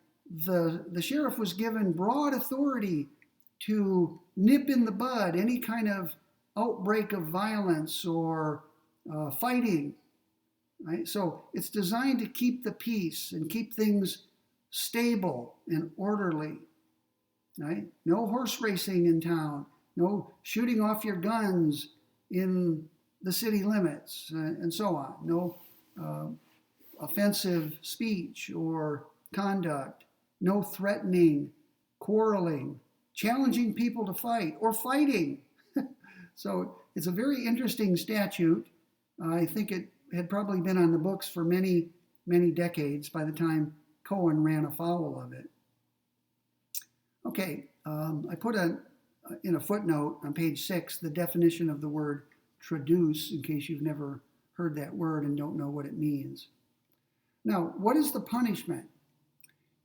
the sheriff was given broad authority to nip in the bud any kind of outbreak of violence or fighting. Right? So it's designed to keep the peace and keep things stable and orderly. Right? No horse racing in town, no shooting off your guns in the city limits, and so on. No offensive speech or conduct, no threatening, quarreling, challenging people to fight, or fighting. So it's a very interesting statute. I think it had probably been on the books for many, many decades by the time Cohen ran afoul of it. Okay, I put in a footnote on page 6 the definition of the word traduce, in case you've never heard that word and don't know what it means. Now, what is the punishment?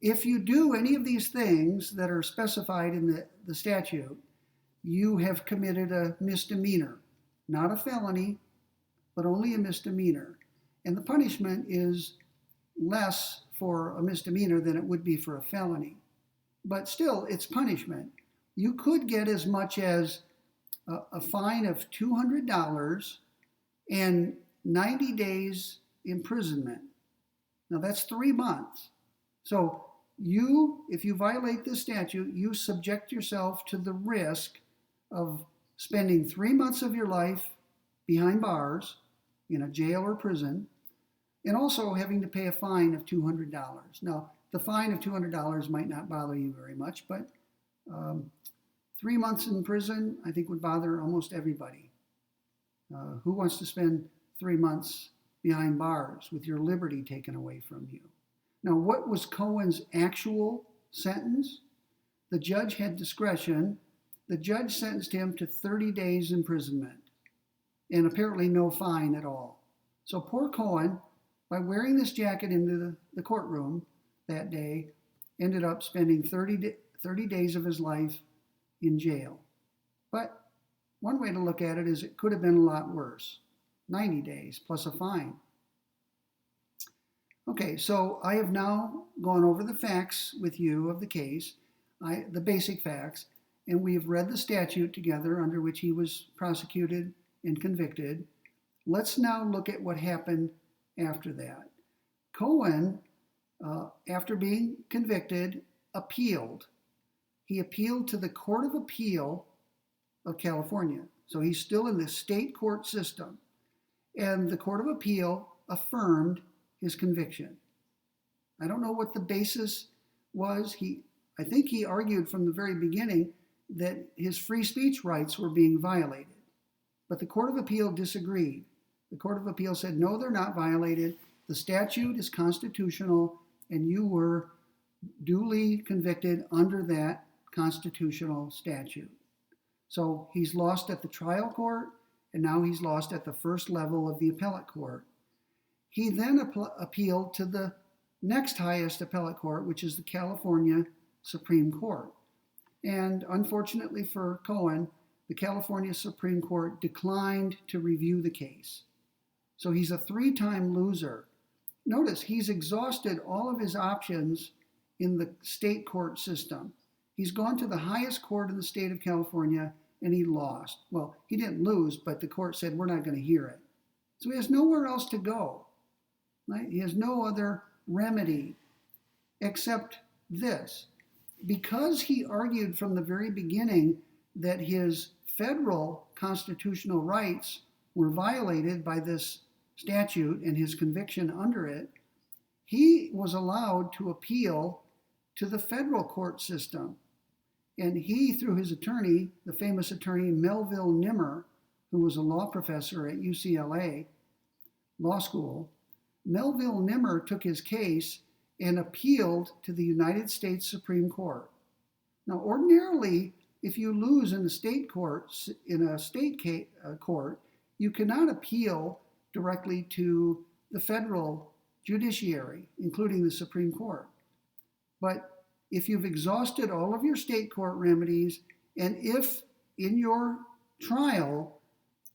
If you do any of these things that are specified in the statute, you have committed a misdemeanor. Not a felony, but only a misdemeanor. And the punishment is less for a misdemeanor than it would be for a felony. But still, it's punishment. You could get as much as a fine of $200 and 90 days imprisonment. Now that's 3 months. So if you violate this statute, you subject yourself to the risk of spending 3 months of your life behind bars in a jail or prison, and also having to pay a fine of $200. Now, the fine of $200 might not bother you very much, but 3 months in prison, I think, would bother almost everybody. Who wants to spend 3 months behind bars with your liberty taken away from you? Now, what was Cohen's actual sentence? The judge had discretion. The judge sentenced him to 30 days imprisonment and apparently no fine at all. So poor Cohen, by wearing this jacket into the courtroom, that day, ended up spending 30 days of his life in jail. But one way to look at it is it could have been a lot worse. 90 days plus a fine. Okay, so I have now gone over the facts with you of the case, the basic facts, and we have read the statute together under which he was prosecuted and convicted. Let's now look at what happened after that. Cohen, after being convicted, appealed. He appealed to the Court of Appeal of California. So he's still in the state court system. And the Court of Appeal affirmed his conviction. I don't know what the basis was. I think he argued from the very beginning that his free speech rights were being violated. But the Court of Appeal disagreed. The Court of Appeal said, no, they're not violated. The statute is constitutional, and you were duly convicted under that constitutional statute. So he's lost at the trial court, and now he's lost at the first level of the appellate court. He then appealed to the next highest appellate court, which is the California Supreme Court. And unfortunately for Cohen, the California Supreme Court declined to review the case. So he's a three-time loser. Notice, he's exhausted all of his options in the state court system. He's gone to the highest court in the state of California, and he lost. Well, he didn't lose, but the court said, we're not going to hear it. So he has nowhere else to go. Right? He has no other remedy except this. Because he argued from the very beginning that his federal constitutional rights were violated by this statute and his conviction under it, he was allowed to appeal to the federal court system. And he, through his attorney, the famous attorney Melville Nimmer, who was a law professor at UCLA Law School, Melville Nimmer took his case and appealed to the United States Supreme Court. Now, ordinarily, if you lose in a state court, court, you cannot appeal directly to the federal judiciary, including the Supreme Court. But if you've exhausted all of your state court remedies, and if in your trial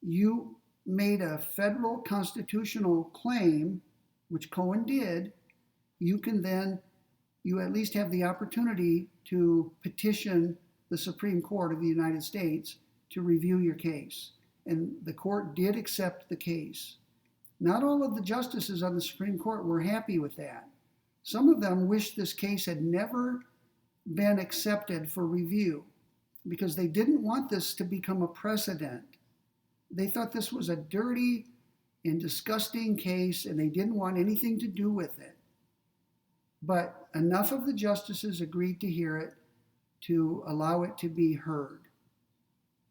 you made a federal constitutional claim, which Cohen did, you at least have the opportunity to petition the Supreme Court of the United States to review your case. And the court did accept the case. Not all of the justices on the Supreme Court were happy with that. Some of them wished this case had never been accepted for review because they didn't want this to become a precedent. They thought this was a dirty and disgusting case, and they didn't want anything to do with it. But enough of the justices agreed to hear it to allow it to be heard.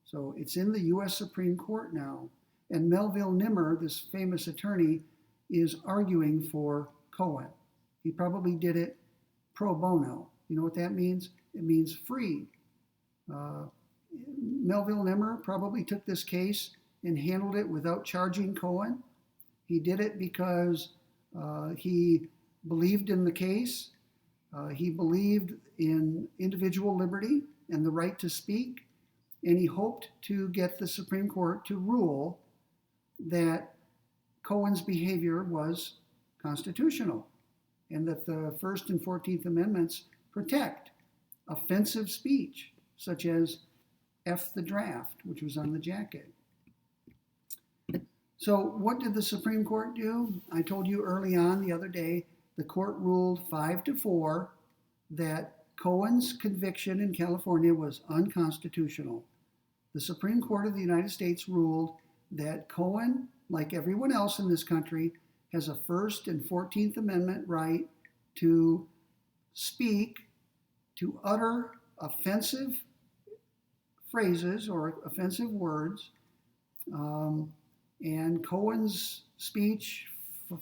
So it's in the U.S. Supreme Court now, and Melville Nimmer, this famous attorney, is arguing for Cohen. He probably did it pro bono. You know what that means? It means free. Melville Nimmer probably took this case and handled it without charging Cohen. He did it because he believed in the case. He believed in individual liberty and the right to speak. And he hoped to get the Supreme Court to rule that Cohen's behavior was constitutional and that the First and 14th Amendments protect offensive speech, such as F the draft, which was on the jacket. So what did the Supreme Court do? I told you early on the other day, the court ruled 5-4 that Cohen's conviction in California was unconstitutional. The Supreme Court of the United States ruled that Cohen, like everyone else in this country, has a First and 14th Amendment right to speak, to utter offensive phrases or offensive words, and Cohen's speech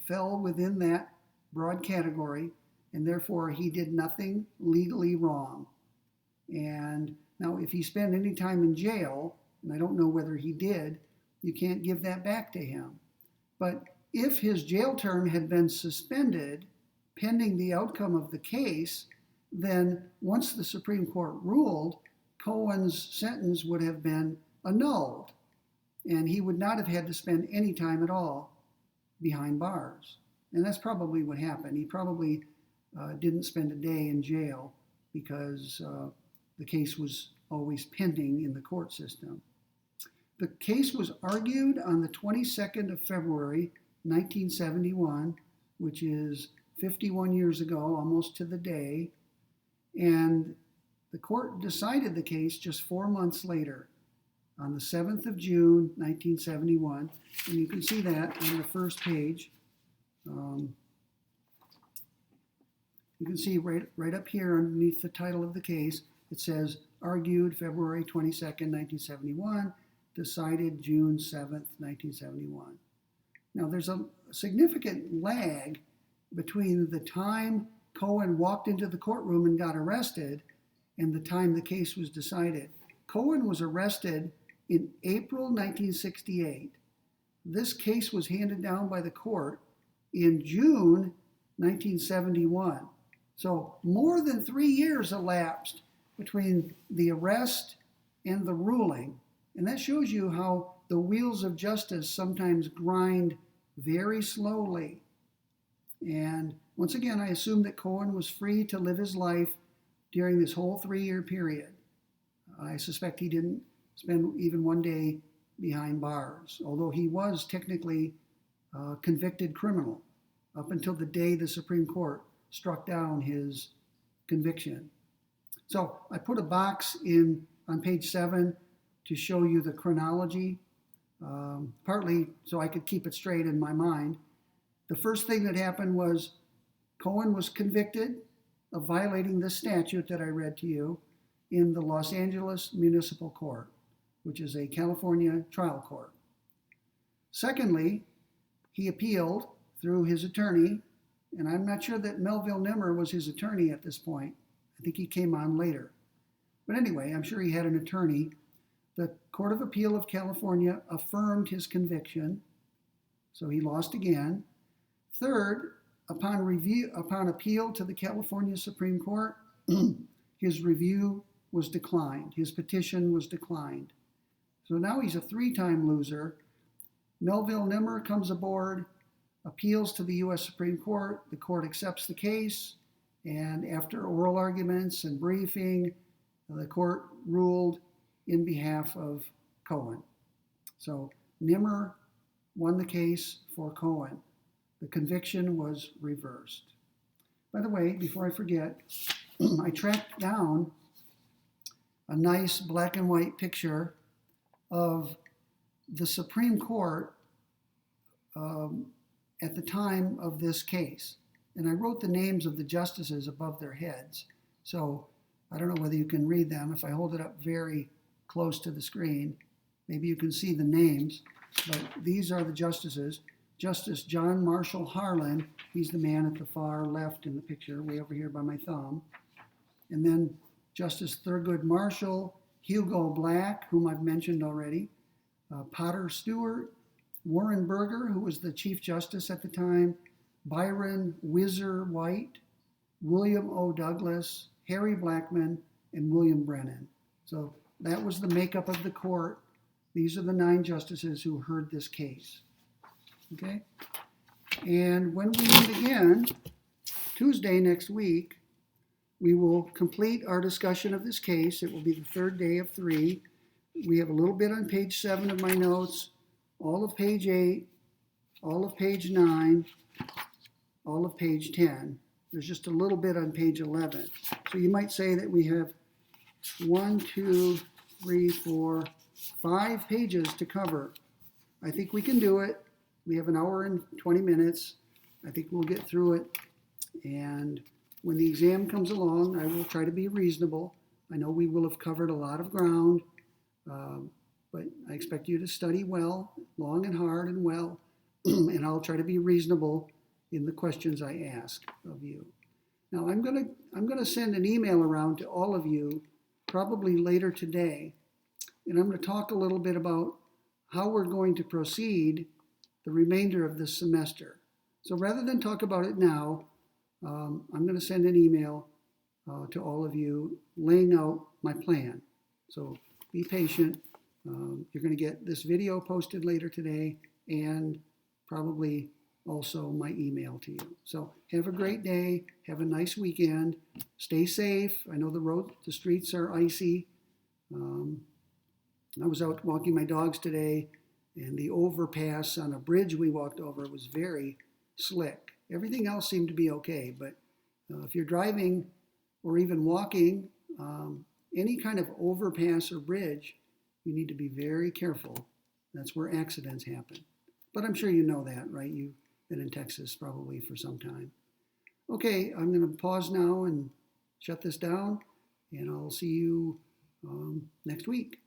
fell within that broad category, and therefore he did nothing legally wrong. And now if he spent any time in jail, and I don't know whether he did, you can't give that back to him. But if his jail term had been suspended pending the outcome of the case, then once the Supreme Court ruled, Cohen's sentence would have been annulled, and he would not have had to spend any time at all behind bars. And that's probably what happened. He probably didn't spend a day in jail because the case was always pending in the court system. The case was argued on the 22nd of February, 1971, which is 51 years ago, almost to the day. And the court decided the case just 4 months later, on the 7th of June, 1971. And you can see that on the first page. You can see right up here underneath the title of the case, it says, argued February 22nd, 1971, decided June 7th, 1971. Now, there's a significant lag between the time Cohen walked into the courtroom and got arrested and the time the case was decided. Cohen was arrested in April 1968. This case was handed down by the court in June 1971. So more than 3 years elapsed between the arrest and the ruling. And that shows you how the wheels of justice sometimes grind very slowly. And once again, I assume that Cohen was free to live his life during this whole 3-year period. I suspect he didn't spend even one day behind bars, although he was technically a convicted criminal up until the day the Supreme Court struck down his conviction. So I put a box on page 7 to show you the chronology, partly so I could keep it straight in my mind. The first thing that happened was Cohen was convicted of violating the statute that I read to you in the Los Angeles Municipal Court, which is a California trial court. Secondly, he appealed through his attorney, and I'm not sure that Melville Nimmer was his attorney at this point. I think he came on later. But anyway, I'm sure he had an attorney. The Court of Appeal of California affirmed his conviction, so he lost again. Third, upon appeal to the California Supreme Court, his review was declined. His petition was declined. So now he's a 3-time loser. Melville Nimmer comes aboard, appeals to the U.S. Supreme Court. The court accepts the case, and after oral arguments and briefing, the court ruled in behalf of Cohen. So Nimmer won the case for Cohen. The conviction was reversed. By the way, before I forget, I tracked down a nice black and white picture of the Supreme Court at the time of this case. And I wrote the names of the justices above their heads. So I don't know whether you can read them. If I hold it up very close to the screen, maybe you can see the names. But these are the justices. Justice John Marshall Harlan, he's the man at the far left in the picture, way over here by my thumb. And then Justice Thurgood Marshall, Hugo Black, whom I've mentioned already, Potter Stewart, Warren Burger, who was the Chief Justice at the time, Byron Whizzer White, William O. Douglas, Harry Blackmun, and William Brennan. So that was the makeup of the court. These are the 9 justices who heard this case. Okay? And when we meet again, Tuesday next week, we will complete our discussion of this case. It will be the 3rd day of 3. We have a little bit on page 7 of my notes, all of page 8, all of page 9, all of page 10. There's just a little bit on page 11. So you might say that we have 1, 2, 3, 4, 5 pages to cover. I think we can do it. We have an hour and 20 minutes. I think we'll get through it. And when the exam comes along, I will try to be reasonable. I know we will have covered a lot of ground, but I expect you to study well, long and hard and well, and I'll try to be reasonable in the questions I ask of you. Now, I'm gonna send an email around to all of you, probably later today, and I'm going to talk a little bit about how we're going to proceed the remainder of this semester. So rather than talk about it now, I'm going to send an email to all of you laying out my plan. So be patient. You're going to get this video posted later today and probably also my email to you. So have a great day. Have a nice weekend. Stay safe. I know the streets are icy. I was out walking my dogs today, and the overpass on a bridge we walked over was very slick. Everything else seemed to be okay, but if you're driving or even walking any kind of overpass or bridge, you need to be very careful. That's where accidents happen. But I'm sure you know that, right? You've been in Texas probably for some time. Okay, I'm going to pause now and shut this down, and I'll see you next week.